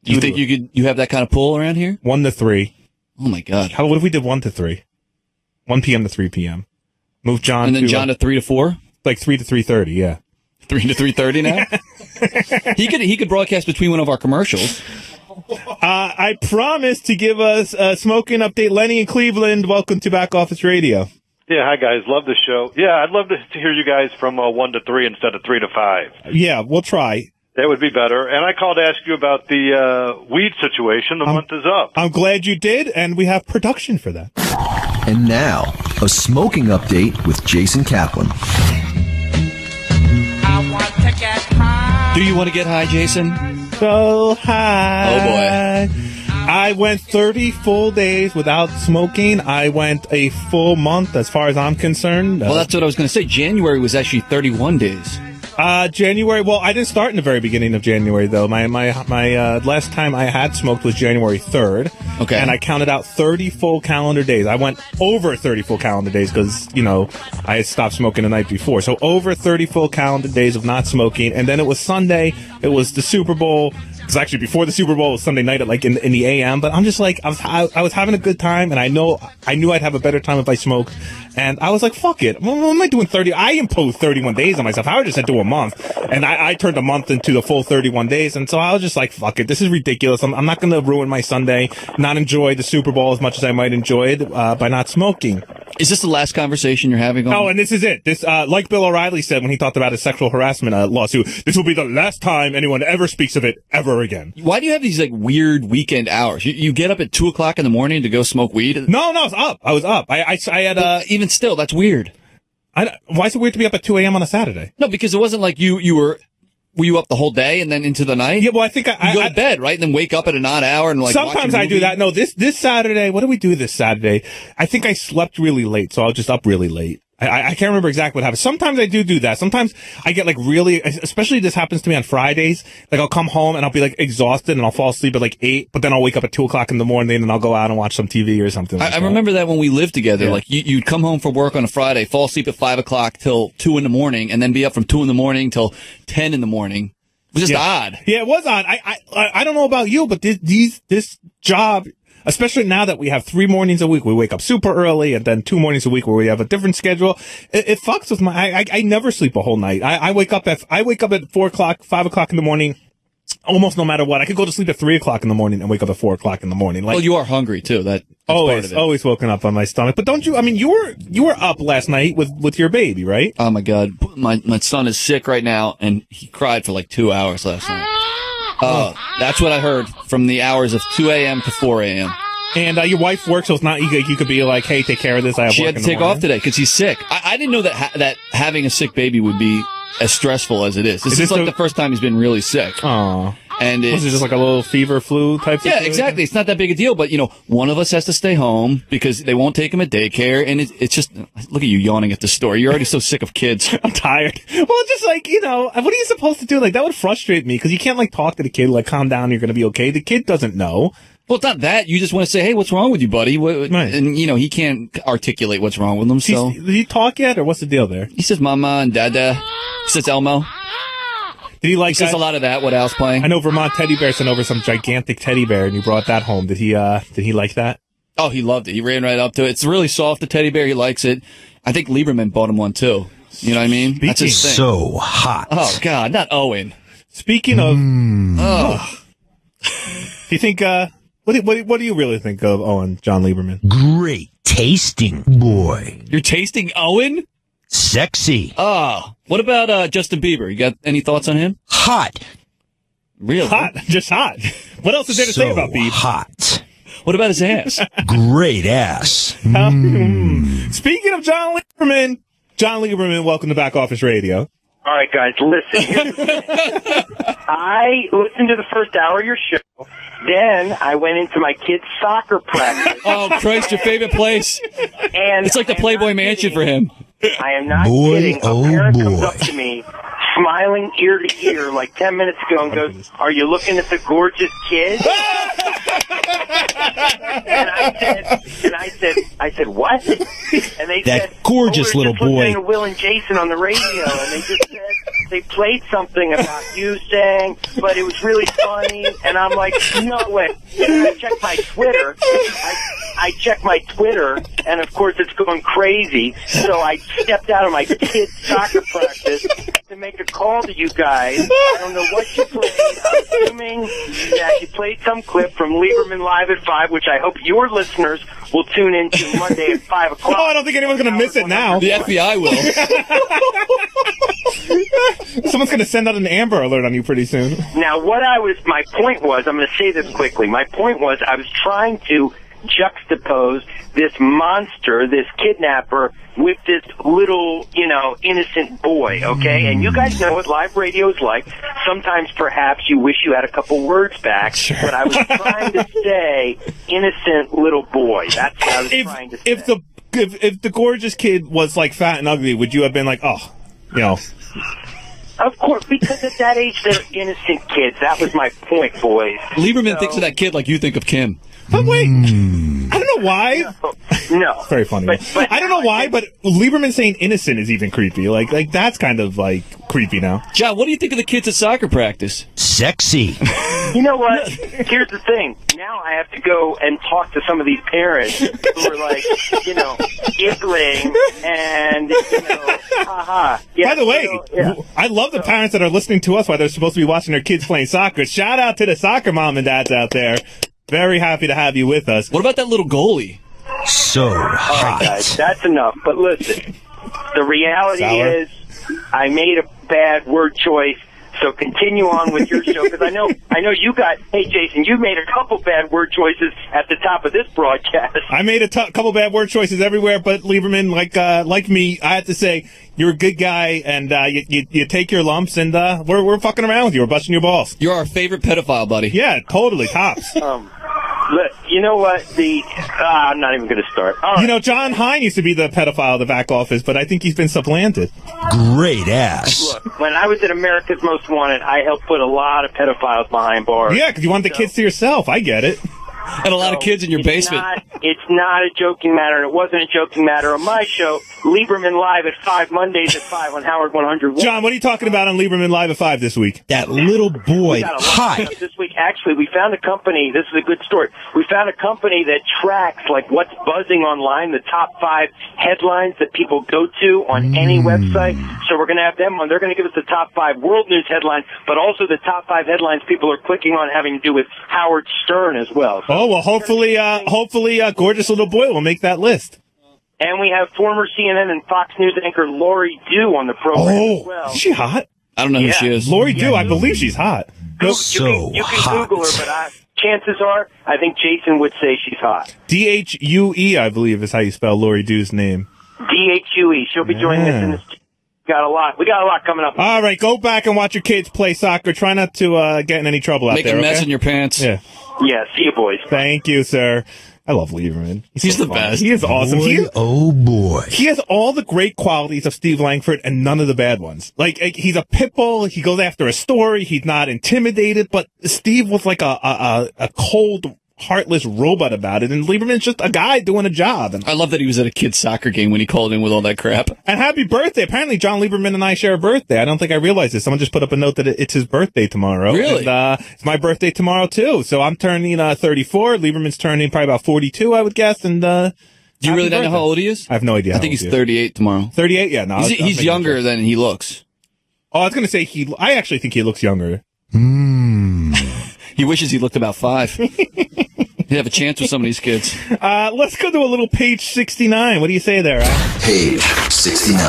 You think you have that kind of pull around here? 1 to 3. Oh my God. What if we did 1 to 3? 1 p.m. to 3 p.m. Move John and then John to 3 to 4? Like 3 to 3:30, yeah. 3 to 3:30 now? He could broadcast between one of our commercials. I promised to give us a smoking update. Lenny in Cleveland, welcome to Back Office Radio. Yeah, hi guys, love the show. Yeah, I'd love to hear you guys from 1 to 3 instead of 3 to 5. Yeah, we'll try. That would be better. And I called to ask you about the weed situation. The month is up. I'm glad you did, and we have production for that. And now, a smoking update with Jason Kaplan. Do you want to get high, Jason? So high. Oh, boy. I went 30 full days without smoking. I went a full month as far as I'm concerned. Well, that's what I was going to say. January was actually 31 days. January. Well, I didn't start in the very beginning of January, though. My last time I had smoked was January 3rd. Okay. And I counted out 30 full calendar days. I went over 30 full calendar days because, I had stopped smoking the night before. So over 30 full calendar days of not smoking. And then it was Sunday. It was the Super Bowl. It was actually before the Super Bowl. It was Sunday night at in the AM. But I'm just like, I was having a good time, and I knew I'd have a better time if I smoked. And I was like, fuck it. What am I doing 30? I imposed 31 days on myself. Howard just said do a month. And I turned a month into the full 31 days. And so I was just like, fuck it. This is ridiculous. I'm not going to ruin my Sunday, not enjoy the Super Bowl as much as I might enjoy it by not smoking. Is this the last conversation you're having on? Oh, and this is it. This, like Bill O'Reilly said when he talked about his sexual harassment lawsuit, this will be the last time anyone ever speaks of it ever again. Why do you have these weird weekend hours? You get up at 2 o'clock in the morning to go smoke weed? No, I was up. I had even still, that's weird. Why is it weird to be up at 2 a.m. on a Saturday? No, because it wasn't like you were you up the whole day and then into the night? Yeah, well, I think I go to bed, right? And then wake up at an odd hour and sometimes I do that. No, this Saturday, what did we do this Saturday? I think I slept really late, so I was just up really late. I can't remember exactly what happened. Sometimes I do that. Sometimes I get really, especially this happens to me on Fridays. I'll come home and I'll be exhausted and I'll fall asleep at 8, but then I'll wake up at 2 o'clock in the morning and I'll go out and watch some TV or something. I remember that when we lived together. Yeah. You'd come home from work on a Friday, fall asleep at 5 o'clock till 2 in the morning, and then be up from 2 in the morning till 10 in the morning. It was just odd. Yeah, it was odd. I don't know about you, but this job, especially now that we have 3 mornings a week, we wake up super early, and then 2 mornings a week where we have a different schedule. It fucks with I never sleep a whole night. I wake up at 4 o'clock, 5 o'clock in the morning, almost no matter what. I could go to sleep at 3 o'clock in the morning and wake up at 4 o'clock in the morning. Well, you are hungry too. Always woken up on my stomach. But don't you? I mean, you were up last night with your baby, right? Oh my God, my son is sick right now, and he cried for like 2 hours last night. Oh, that's what I heard from the hours of 2 a.m. to 4 a.m. And your wife works, so it's not you could be like, hey, take care of this. She had to take off today because he's sick. I didn't know that having a sick baby would be as stressful as it is. This is like the first time he's been really sick. Aww. And was it just like a little fever, flu type situation? Yeah, exactly. It's not that big a deal, but one of us has to stay home because they won't take him at daycare, and it's just, look at you yawning at the story. You're already so sick of kids. I'm tired. Well, just like, what are you supposed to do? Like, that would frustrate me because you can't like talk to the kid, like, calm down, you're going to be okay. The kid doesn't know. Well, it's not that. You just want to say, hey, what's wrong with you, buddy? Right. And, he can't articulate what's wrong with him, so. Did he talk yet, or what's the deal there? He says mama and dada. He says Elmo. Did he like? He says a lot of that. What Al's playing? I know Vermont Teddy Bear sent over some gigantic teddy bear, and you brought that home. Did he like that? Oh, he loved it. He ran right up to it. It's really soft, the teddy bear. He likes it. I think Lieberman bought him one too. You know what I mean? That's his thing. So hot. Oh God, not Owen. Speaking of, do you think? What do you really think of Owen, John Lieberman? Great tasting boy. You're tasting Owen? Sexy. Oh, what about Justin Bieber? You got any thoughts on him? Hot. Really? Hot. Just hot. What else is there to say about Bieber? Hot. What about his ass? Great ass. Speaking of John Lieberman, welcome to Back Office Radio. All right, guys, listen. I listened to the first hour of your show. Then I went into my kid's soccer practice. Oh, Christ, your favorite place. And it's like the Playboy Mansion for him. I am not kidding. A parent comes up to me, smiling ear to ear like 10 minutes ago and goes, "Are you looking at the gorgeous kid?" And I said, what? And they that said, gorgeous little boy. Listening to Will and Jason on the radio, and they just said they played something about you saying, but it was really funny. And I'm like, no way. And I checked my Twitter. I checked my Twitter, and of course it's going crazy. So I stepped out of my kid's soccer practice to make a call to you guys. I don't know what you played. I'm assuming that you played some clip from Lieberman Live at 5, which I hope your listeners will tune into Monday at 5 o'clock. Oh, I don't think anyone's going to miss it now. The FBI will. Someone's going to send out an Amber Alert on you pretty soon. Now, my point was, I'm going to say this quickly. My point was, I was trying to juxtapose this monster, this kidnapper, with this little, innocent boy, okay? And you guys know what live radio is like. Sometimes, perhaps, you wish you had a couple words back, but I was trying to say innocent little boy. That's what I was trying to say. If the gorgeous kid was, like, fat and ugly, would you have been like, oh, Of course, because at that age, they're innocent kids. That was my point, boys. Lieberman thinks of that kid like you think of Kim. But wait, I don't know why. No. Very funny. But I don't know why, but Lieberman saying innocent is even creepy. Like that's kind of, like, creepy now. John, what do you think of the kids at soccer practice? Sexy. You know what? Here's the thing. Now I have to go and talk to some of these parents who are like, giggling and, haha. Yeah, by the way, I love the parents that are listening to us while they're supposed to be watching their kids playing soccer. Shout out to the soccer mom and dads out there. Very happy to have you with us. What about that little goalie? So hot. All right, guys, that's enough. But listen, the reality is I made a bad word choice. So continue on with your show, because I know you hey, Jason, you made a couple bad word choices at the top of this broadcast. I made a couple bad word choices everywhere, but Lieberman, like me, I have to say, you're a good guy, and you take your lumps, and we're fucking around with you. We're busting your balls. You're our favorite pedophile, buddy. Yeah, totally, tops. Look, you know what? I'm not even going to start. All right. John Hine used to be the pedophile of the back office, but I think he's been supplanted. Great ass. Look, when I was at America's Most Wanted, I helped put a lot of pedophiles behind bars. Yeah, because you want the kids to yourself. I get it. And a lot of kids in your basement. It's not a joking matter, and it wasn't a joking matter on my show, Lieberman Live at 5, Mondays at 5 on Howard 101. John, what are you talking about on Lieberman Live at 5 this week? That little boy. Hot. This week, actually, we found a company, this is a good story, we found a company that tracks, like, what's buzzing online, the top 5 headlines that people go to on any website. So we're going to have them on. They're going to give us the top 5 world news headlines, but also the top 5 headlines people are clicking on having to do with Howard Stern as well. Oh, well, hopefully gorgeous little boy will make that list. And we have former CNN and Fox News anchor Lori Dew on the program as well. Is she hot? I don't know who she is. Lori Dew, I believe she's hot. You can Google her, but chances are, I think Jason would say she's hot. Dhue, I believe, is how you spell Lori Dew's name. Dhue. She'll be joining us in this. We got a lot coming up. All right, go back and watch your kids play soccer. Try not to get in any trouble out there. Make a mess okay? in your pants. Yeah. Yeah, see you, boys. Thank you, sir. I love Lieberman. He's so the fun. best. He is awesome. Boy. He has all the great qualities of Steve Langford and none of the bad ones. Like he's a pit bull. He goes after a story. He's not intimidated. But Steve was like a cold, heartless robot about it. And Lieberman's just a guy doing a job. And I love that he was at a kid's soccer game when he called in with all that crap. And happy birthday. Apparently, John Lieberman and I share a birthday. I don't think I realized this. Someone just put up a note that it's his birthday tomorrow. Really? And, it's my birthday tomorrow, too. So I'm turning 34. Lieberman's turning probably about 42, I would guess. And do you really not know how old he is? I have no idea. I think he's 38 tomorrow. 38? Yeah, no. He's younger than he looks. Oh, I was going to say I actually think he looks younger. He wishes he looked about 5. He'd have a chance with some of these kids. Let's go to a little page 69. What do you say there, Ryan? Page 69.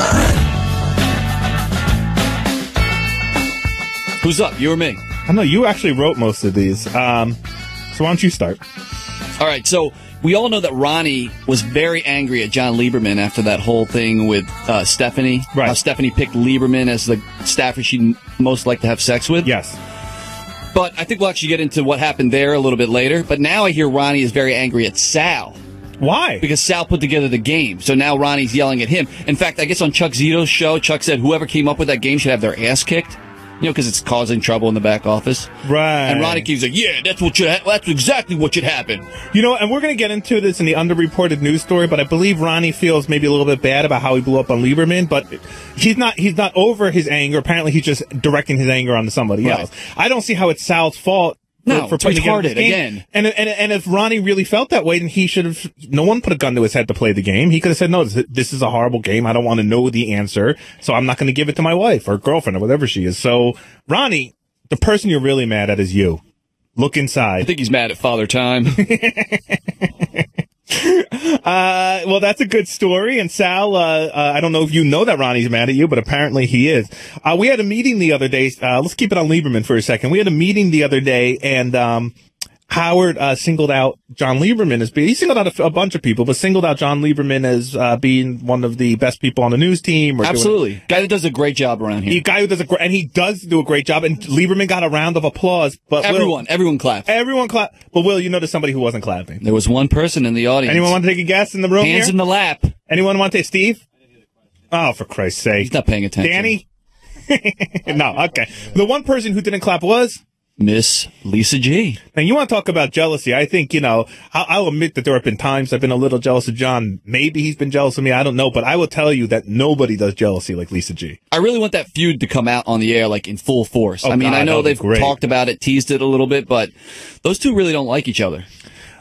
Who's up? You or me? I know you actually wrote most of these. So why don't you start? All right, so we all know that Ronnie was very angry at John Lieberman after that whole thing with Stephanie. Right. How Stephanie picked Lieberman as the staffer she'd most like to have sex with. Yes. But I think we'll actually get into what happened there a little bit later. But now I hear Ronnie is very angry at Sal. Why? Because Sal put together the game. So now Ronnie's yelling at him. In fact, I guess on Chuck Zito's show, Chuck said whoever came up with that game should have their ass kicked. You know, because it's causing trouble in the back office. Right. And Ronnie keeps like, yeah, that's exactly what should happen. You know, and we're going to get into this in the underreported news story, but I believe Ronnie feels maybe a little bit bad about how he blew up on Lieberman, but he's not over his anger. Apparently, he's just directing his anger onto somebody else. I don't see how it's Sal's fault. For it's putting together this retarded game. again. And if Ronnie really felt that way, then he should have. No one put a gun to his head to play the game. He could have said, "No, this is a horrible game. I don't want to know the answer, so I'm not going to give it to my wife or girlfriend or whatever she is." So, Ronnie, the person you're really mad at is you. Look inside. I think he's mad at Father Time. Well, that's a good story. And Sal, I don't know if you know that Ronnie's mad at you, but apparently he is. We had a meeting the other day. Let's keep it on Lieberman for a second. We had a meeting the other day, and Howard singled out John Lieberman as being, he singled out a bunch of people, but singled out John Lieberman as being one of the best people on the news team. Absolutely. Guy that does a great job around here. Guy who does and he does do a great job, and Lieberman got a round of applause. But everyone clapped. Everyone clapped. But Will, you know there's somebody who wasn't clapping. There was one person in the audience. Anyone want to take a guess in the room Hands here? in the lap. Anyone want to take Steve? Oh, for Christ's sake. He's not paying attention. Danny? No, okay. The one person who didn't clap was? Miss Lisa G. And you want to talk about jealousy? I think, I'll admit that there have been times I've been a little jealous of John. Maybe he's been jealous of me. I don't know. But I will tell you that nobody does jealousy like Lisa G. I really want that feud to come out on the air, like in full force. Oh, I mean, God, I know they've great. talked about it, teased it a little bit, but those two really don't like each other.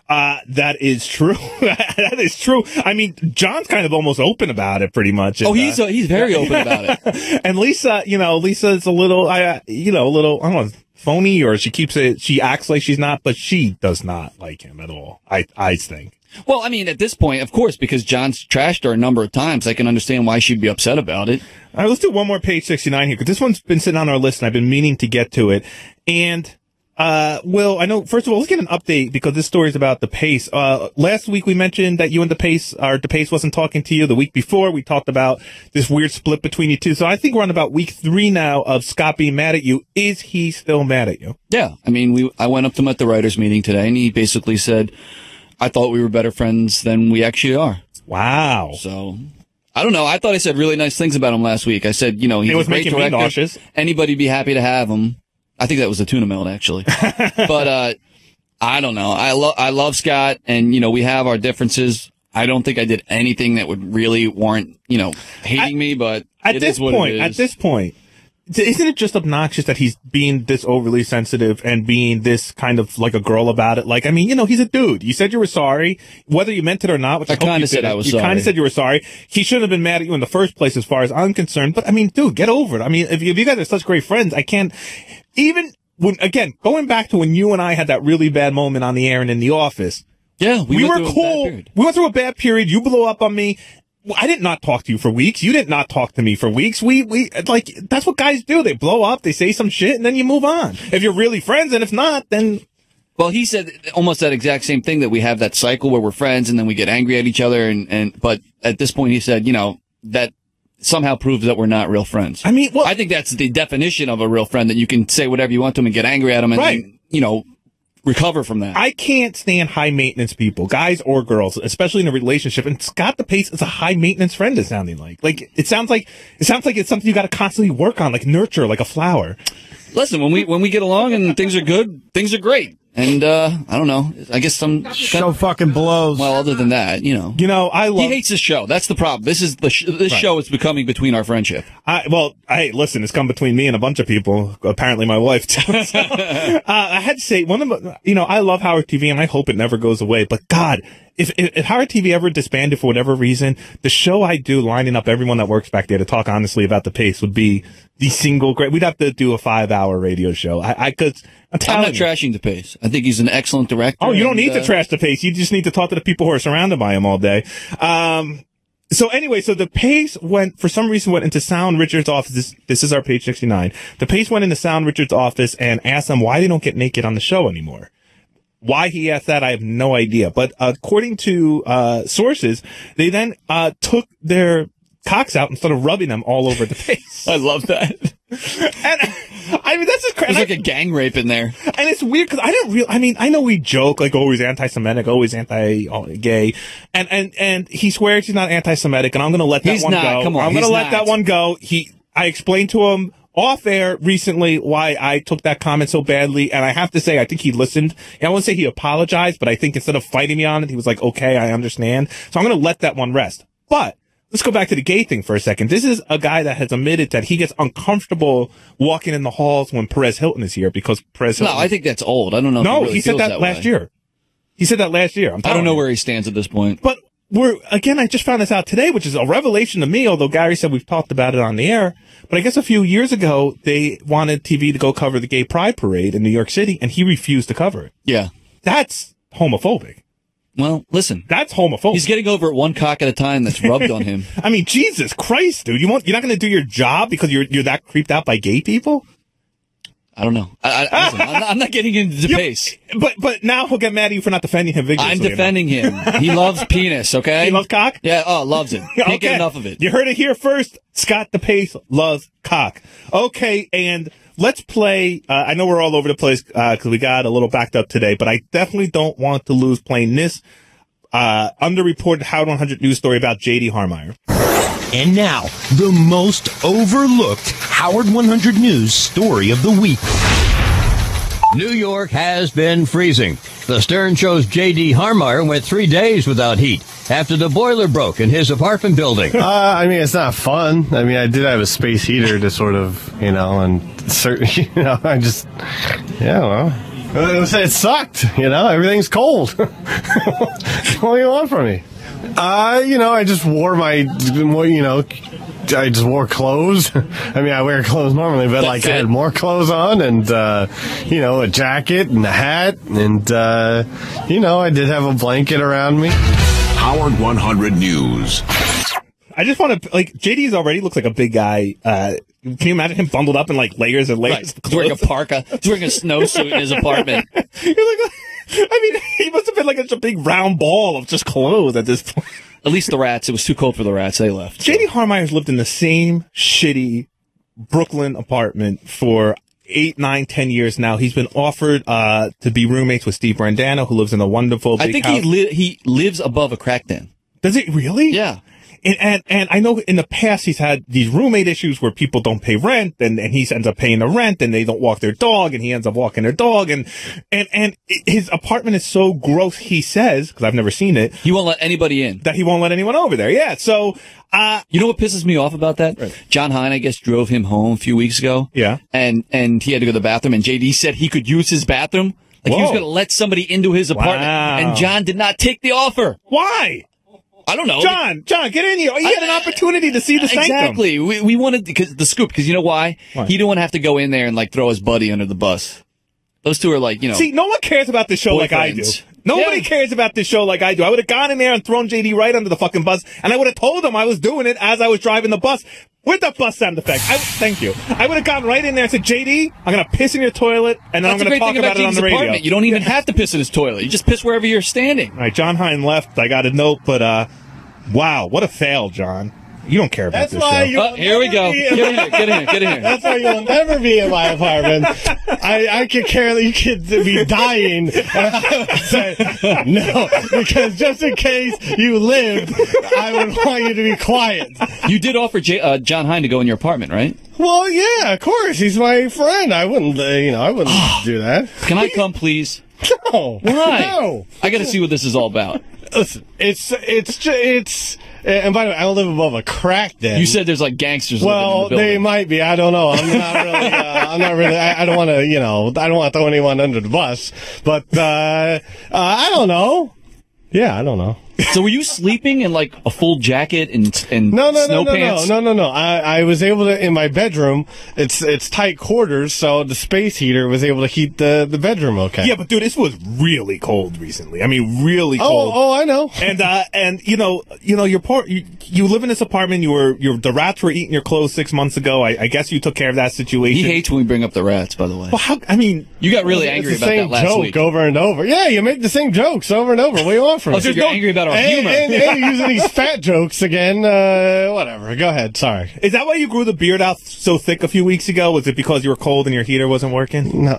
That is true. That is true. I mean, John's kind of almost open about it pretty much. Oh, he's very open about it. And Lisa, Lisa's a little, I don't know, phony, or she acts like she's not, but she does not like him at all. I think. Well, I mean, at this point, of course, because John's trashed her a number of times, I can understand why she'd be upset about it. All right, let's do one more page 69 here, because this one's been sitting on our list, and I've been meaning to get to it. And Will, I know, first of all, let's get an update, because this story is about DePace. Last week we mentioned that you and DePace wasn't talking to you. The week before we talked about this weird split between you two. So I think we're on about week 3 now of Scott being mad at you. Is he still mad at you? Yeah. I mean, I went up to him at the writers' meeting today, and he basically said, I thought we were better friends than we actually are. Wow. So, I don't know. I thought I said really nice things about him last week. I said, he's it was a great making director. me nauseous. Anybody'd be happy to have him. I think that was the tuna melt, actually. But I don't know. I love Scott, and we have our differences. I don't think I did anything that would really warrant hating me. But it is what it is. At this point, isn't it just obnoxious that he's being this overly sensitive and being this kind of like a girl about it? Like, I mean, he's a dude. You said you were sorry, whether you meant it or not. Which I kind of said I was sorry. You kind of said you were sorry. He shouldn't have been mad at you in the first place, as far as I'm concerned. But I mean, dude, get over it. I mean, if you guys are such great friends, I can't even. Again, going back to when you and I had that really bad moment on the air and in the office, Yeah, we went were through a bad cool. period. We went through a bad period. You blew up on me. Well, I did not talk to you for weeks. You did not talk to me for weeks. We like, that's what guys do. They blow up, they say some shit, and then you move on. If you're really friends, and if not, then... Well, he said almost that exact same thing, that we have that cycle where we're friends and then we get angry at each other. But at this point, he said, that somehow proves that we're not real friends. I mean, well, I think that's the definition of a real friend, that you can say whatever you want to him and get angry at him and, right. then, recover from that. I can't stand high maintenance people, guys or girls, especially in a relationship. And Scott the Pace is a high maintenance friend. It's sounding like it sounds like it's something you got to constantly work on, like nurture, like a flower. Listen, when we get along and things are good, things are great. And I don't know. I guess some show fucking blows. Well, other than that, he hates this show. That's the problem. This is this show is becoming between our friendship. Hey, listen, it's come between me and a bunch of people. Apparently, my wife too. So, I had to say, I love Howard TV, and I hope it never goes away. But God, if Howard TV ever disbanded for whatever reason, the show I do, lining up everyone that works back there to talk honestly about the Pace, would be the single great. We'd have to do a 5-hour radio show. I'm not trashing the Pace. I think he's an excellent director. Oh, you don't need to trash the Pace. You just need to talk to the people who are surrounded by him all day. So the Pace for some reason went into Sound Richard's office. This is our page 69. The Pace went into Sound Richard's office and asked them why they don't get naked on the show anymore. Why he asked that, I have no idea. But according to sources, they then took their cocks out and started rubbing them all over the Pace. I love that. And I mean, that's just crazy. There's like a gang rape in there. And it's weird because I know we joke like always anti-Semitic, always anti-gay. And he swears he's not anti-Semitic, and I'm going to let that one go. Come on, I'm going to let that one go. I explained to him off air recently why I took that comment so badly, and I have to say, I think he listened. I won't say he apologized, but I think instead of fighting me on it, he was like, okay, I understand. So I'm going to let that one rest. But let's go back to the gay thing for a second. This is a guy that has admitted that he gets uncomfortable walking in the halls when Perez Hilton is here because Perez Hilton... No, I think that's old. I don't know. No, if he said that last year. He said that last year. I don't know where he stands at this point. But I just found this out today, which is a revelation to me, although Gary said we've talked about it on the air. But I guess a few years ago, they wanted TV to go cover the Gay Pride Parade in New York City, and he refused to cover it. Yeah. That's homophobic. Well, listen. That's homophobic. He's getting over it one cock at a time that's rubbed on him. I mean, Jesus Christ, dude. You're not going to do your job because you're that creeped out by gay people? I don't know. Listen, I'm not getting into the Pace. But now he'll get mad at you for not defending him vigorously. I'm defending him. He loves penis, okay? He loves cock? Yeah, loves it. Can't get enough of it. You heard it here first. Scott the Pace loves cock. Okay, and let's play. I know we're all over the place because we got a little backed up today, but I definitely don't want to lose playing this underreported Howard 100 news story about J.D. Harmeyer. And now, the most overlooked Howard 100 News story of the week. New York has been freezing. The Stern Show's J.D. Harmeyer went 3 days without heat after the boiler broke in his apartment building. I mean, it's not fun. I mean, I did have a space heater to sort of, it sucked, everything's cold. What do you want from me? I just wore I just wore clothes. I mean, I wear clothes normally, but I had more clothes on and, a jacket and a hat and, I did have a blanket around me. Howard 100 News. I just want to, JD's already looks like a big guy. Can you imagine him bundled up in layers and layers? Right. He's wearing a parka. He's wearing a snowsuit in his apartment. He must have been a big round ball of just clothes at this point. At least the rats. It was too cold for the rats. They left. J.D. Harmeyer's lived in the same shitty Brooklyn apartment for 8, 9, 10 years now. He's been offered to be roommates with Steve Brandano, who lives in a wonderful big house. I think he lives above a crack den. Does it really? Yeah. And I know in the past he's had these roommate issues where people don't pay rent and he ends up paying the rent and they don't walk their dog and he ends up walking their dog and his apartment is so gross, he says, because I've never seen it. He won't let anybody in. That he won't let anyone over there. Yeah. So, you know what pisses me off about that? Right. John Hine, I guess, drove him home a few weeks ago. Yeah. And he had to go to the bathroom and JD said he could use his bathroom. He was going to let somebody into his apartment. Wow. And John did not take the offer. Why? I don't know. John, get in here. You had an opportunity to see the sanctum. Exactly. We wanted the scoop because you know why? He didn't want to have to go in there and throw his buddy under the bus. Those two are See, no one cares about the show like I do. Nobody cares about this show like I do. I would have gone in there and thrown JD right under the fucking bus, and I would have told him I was doing it as I was driving the bus with the bus sound effect. Thank you. I would have gone right in there and said, JD, I'm going to piss in your toilet, and then I'm going to talk about it on the radio. Apartment. You don't even have to piss in his toilet. You just piss wherever you're standing. All right, John Hine left. I got a note, but wow, what a fail, John. You don't care about this show. Here we go. Get in here. That's why you'll never be in my apartment. I could care that you could be dying. And I would say, no, because just in case you lived, I would want you to be quiet. You did offer John Hine to go in your apartment, right? Well, yeah, of course. He's my friend. I wouldn't, I wouldn't do that. Can I come, please? No. Why? No. I got to see what this is all about. Listen, it's and by the way, I don't live above a crack den. You said there's like gangsters living in the building. They might be. I don't know. I'm not really, I don't want to, I don't want to throw anyone under the bus, but, I don't know. Yeah, I don't know. So were you sleeping in like a full jacket and no, snow pants? No. I was able to, in my bedroom, it's tight quarters, so the space heater was able to heat the bedroom okay. Yeah, but dude, this was really cold recently. I mean, really cold. Oh, I know. And you live in this apartment. The rats were eating your clothes 6 months ago. I guess you took care of that situation. He hates when we bring up the rats, by the way. Well, you got really angry about that last week. It's the same joke over and over. Yeah, you make the same jokes over and over. What do you want from me? So you're angry about our humor. And using these fat jokes again. Whatever. Go ahead. Sorry. Is that why you grew the beard out so thick a few weeks ago? Was it because you were cold and your heater wasn't working? No.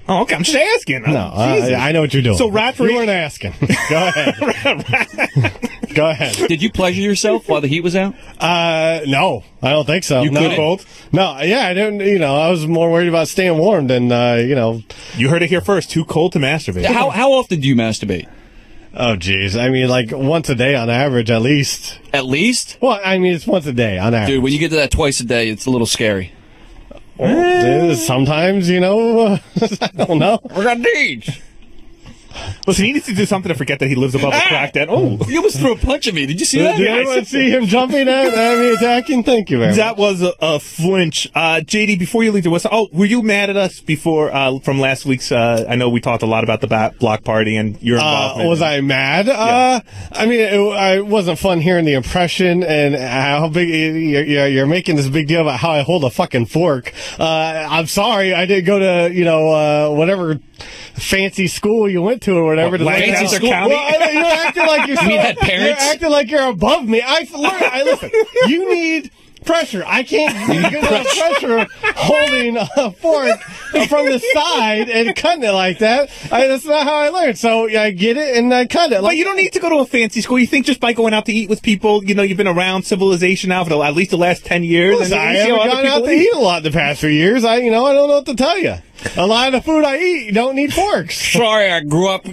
Oh, okay. I'm just asking. No, I know what you're doing. So rats were... You weren't asking. Go ahead. Go ahead. Did you pleasure yourself while the heat was out? No, I don't think so. You no. cold? No, yeah, I didn't. I was more worried about staying warm than, You heard it here first. Too cold to masturbate. How often do you masturbate? Oh, geez. I mean, like once a day on average, at least. At least? Well, I mean, it's once a day on average. Dude, when you get to that twice a day, it's a little scary. Well, sometimes, I don't know. We're gonna need. Listen, he needs to do something to forget that he lives above a crack den. Oh, he almost threw a punch at me. Did you see that? Did anyone see him jumping at me attacking? Thank you very much. That was a flinch. JD, before you leave the whistle, were you mad at us before from last week's? I know we talked a lot about the block party and your involvement. Was I mad? Yeah. I mean, it wasn't fun hearing the impression and how big you're making this big deal about how I hold a fucking fork. I'm sorry, I didn't go to whatever fancy school you went to or whatever. Lancaster County? Well, you're acting like you're had parents? You're acting like you're above me. Listen, you need pressure. I can't get enough pressure holding a fork from the side and cutting it like that. That's not how I learned. So I get it and I cut it. But you don't need to go to a fancy school. You think just by going out to eat with people, you've been around civilization now for at least the last 10 years. Listen, I haven't gone out to eat a lot the past few years. I don't know what to tell you. A lot of the food I eat, you don't need forks. Sorry, you grew up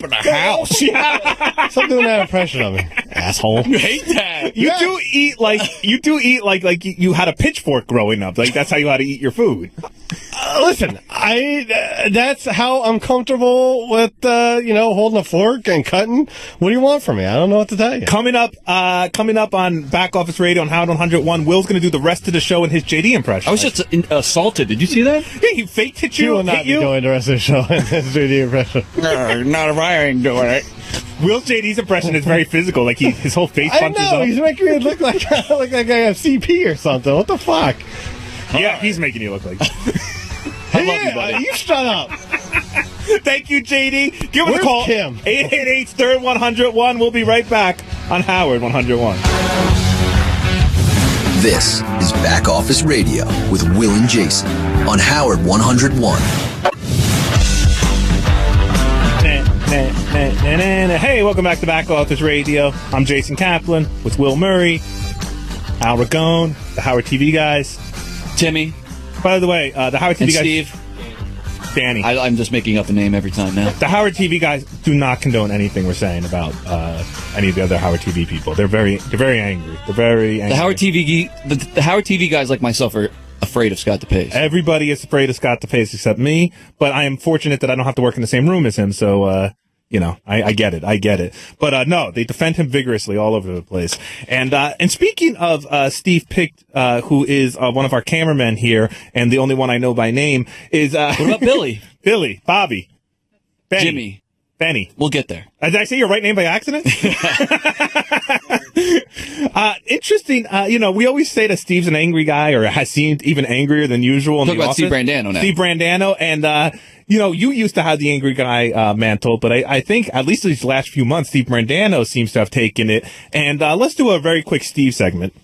in a house. Stop doing that impression of me, asshole. You hate that. You do eat like you had a pitchfork growing up. Like that's how you had to eat your food. Listen, that's how I'm comfortable with, holding a fork and cutting. What do you want from me? I don't know what to tell you. Coming up on Back Office Radio on Howard 101, Will's going to do the rest of the show in his JD impression. I was just assaulted. Did you see that? Yeah, he faked hit you. He will not be doing the rest of the show in his JD impression. Not if I ain't doing it. Will's JD's impression is very physical. Like his whole face punches up. I know. He's making me look like I have CP or something. What the fuck? Yeah, he's making you look like. I love you, buddy. You shut up. Thank you, JD. Give us a call. Kim? 888-101. We'll be right back on Howard 101. This is Back Office Radio with Will and Jason on Howard 101. Hey, welcome back to Back Office Radio. I'm Jason Kaplan with Will Murray, Al Ragone, the Howard TV guys, Timmy. By the way, the Howard TV guys, Steve, Danny. I'm just making up a name every time now. The Howard TV guys do not condone anything we're saying about any of the other Howard TV people. They're very angry. They're very angry. The Howard TV guys like myself are afraid of Scott DePace. Everybody is afraid of Scott DePace except me, but I am fortunate that I don't have to work in the same room as him, so I get it. But no, they defend him vigorously all over the place. And speaking of Steve Pick, who is one of our cameramen here, and the only one I know by name is what about Billy? Billy, Bobby, Benny, Jimmy. Benny. We'll get there. Did I say your right name by accident? Interesting. We always say that Steve's an angry guy, or has seemed even angrier than usual in Talk the about office. Steve Brandano now. Steve Brandano, and you used to have the angry guy mantle, but I think at least these last few months, Steve Brandano seems to have taken it. And let's do a very quick Steve segment.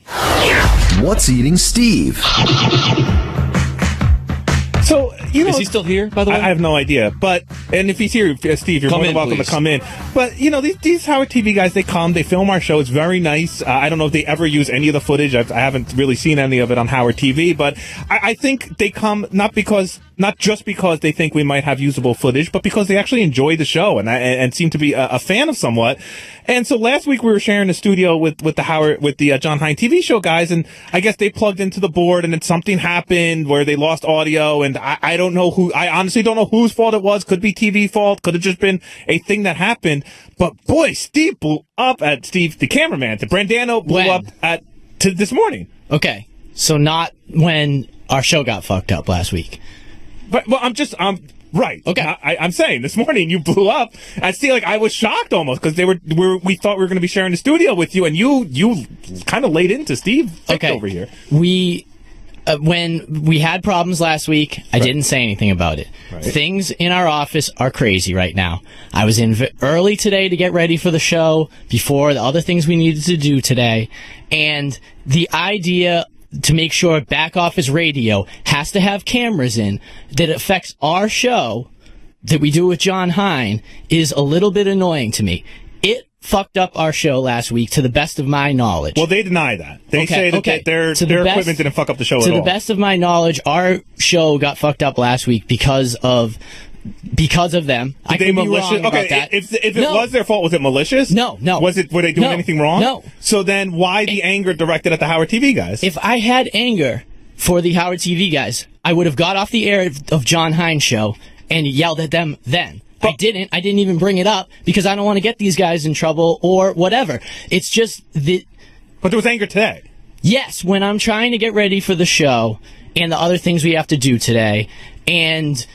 What's eating Steve? So, is he still here, by the way? I have no idea. And if he's here, Steve, you're more than welcome to come in. But, these Howard TV guys, they come, they film our show. It's very nice. I don't know if they ever use any of the footage. I haven't really seen any of it on Howard TV, but I think they come not just because they think we might have usable footage, but because they actually enjoy the show and seem to be a fan of somewhat. And so last week we were sharing the studio with the John Hein TV show guys, and I guess they plugged into the board, and then something happened where they lost audio, and I don't know I honestly don't know whose fault it was. Could be TV fault. Could have just been a thing that happened. But boy, Steve blew up at the cameraman. The Brandano blew up to this morning. Okay, so not when our show got fucked up last week. But right. Okay. I'm saying this morning you blew up. I see. I was shocked almost because we thought we were going to be sharing the studio with you, and you kind of laid into Steve over here. When we had problems last week, I didn't say anything about it. Right. Things in our office are crazy right now. I was in early today to get ready for the show before the other things we needed to do today, and the idea to make sure back office radio has to have cameras in that affects our show that we do with John Hein is a little bit annoying to me. It fucked up our show last week, to the best of my knowledge. Well, they deny that. They say that their equipment didn't fuck up the show at all. To the best of my knowledge, our show got fucked up last week because of them. I could be wrong about that. If it was their fault, was it malicious? No. Were they doing anything wrong? No. So then why the anger directed at the Howard TV guys? If I had anger for the Howard TV guys, I would have got off the air of John Hein show and yelled at them then. I didn't even bring it up because I don't want to get these guys in trouble or whatever. It's just that. But there was anger today. Yes, when I'm trying to get ready for the show and the other things we have to do today, and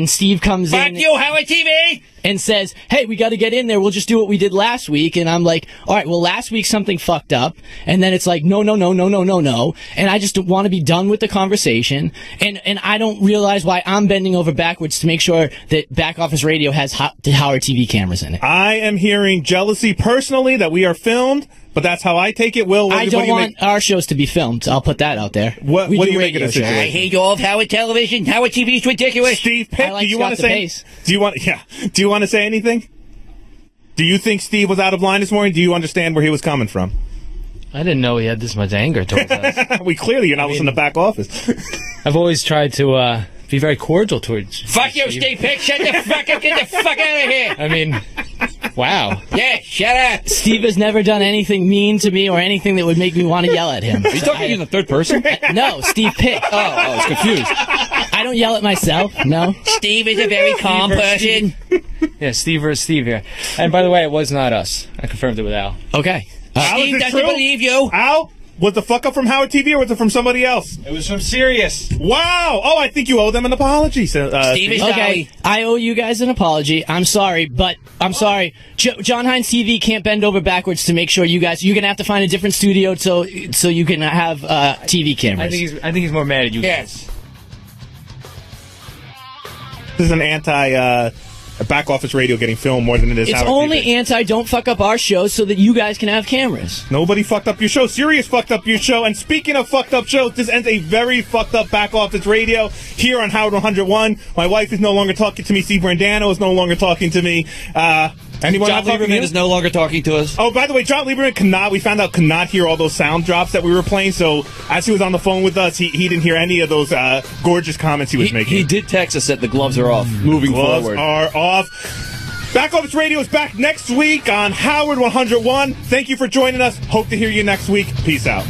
Steve comes in. Fuck you, Howard TV! And says, hey, we got to get in there. We'll just do what we did last week. And I'm like, all right, well, last week something fucked up. And then it's like, no. And I just want to be done with the conversation. And I don't realize why I'm bending over backwards to make sure that back office radio has the Howard TV cameras in it. I am hearing jealousy personally that we are filmed, but that's how I take it. Will, I don't want our shows to be filmed. I'll put that out there. What do you make of this situation? I hate all of Howard Television. Howard TV is ridiculous. Steve Pitt, do you want to say anything? Do you think Steve was out of line this morning? Do you understand where he was coming from? I didn't know he had this much anger towards us. You're not listening to back office. I've always tried to be very cordial towards you. Fuck you, Steve Pitt. Shut the fuck up. Get the fuck out of here. I mean, wow. Yeah, shut up. Steve has never done anything mean to me or anything that would make me want to yell at him. Are you talking in the third person? No, Steve Pitt. Oh, I was confused. I don't yell at myself, no. Steve is a very calm person. Yeah, Steve versus Steve here. And by the way, it was not us. I confirmed it with Al. Okay. Steve doesn't believe you. Al? Was the fuck up from Howard TV or was it from somebody else? It was from Sirius. Wow. Oh, I think you owe them an apology. Steve is okay, I owe you guys an apology. I'm sorry, but I'm sorry. John Hein TV can't bend over backwards to make sure you're going to have to find a different studio so you can have TV cameras. I think he's more mad at you. Yes. This is an anti back office radio getting filmed more than it is It's Howard only TV. don't fuck up our show so that you guys can have cameras. Nobody fucked up your show. Sirius fucked up your show. And speaking of fucked up shows, this ends a very fucked up back office radio here on Howard 101. My wife is no longer talking to me. Steve Brandano is no longer talking to me. Anyone John Lieberman is no longer talking to us. Oh, by the way, John Lieberman we found out could not hear all those sound drops that we were playing. So as he was on the phone with us, he didn't hear any of those gorgeous comments he was making. He did text us that the gloves are off. Moving forward. Gloves are off. Back Office Radio is back next week on Howard 101. Thank you for joining us. Hope to hear you next week. Peace out.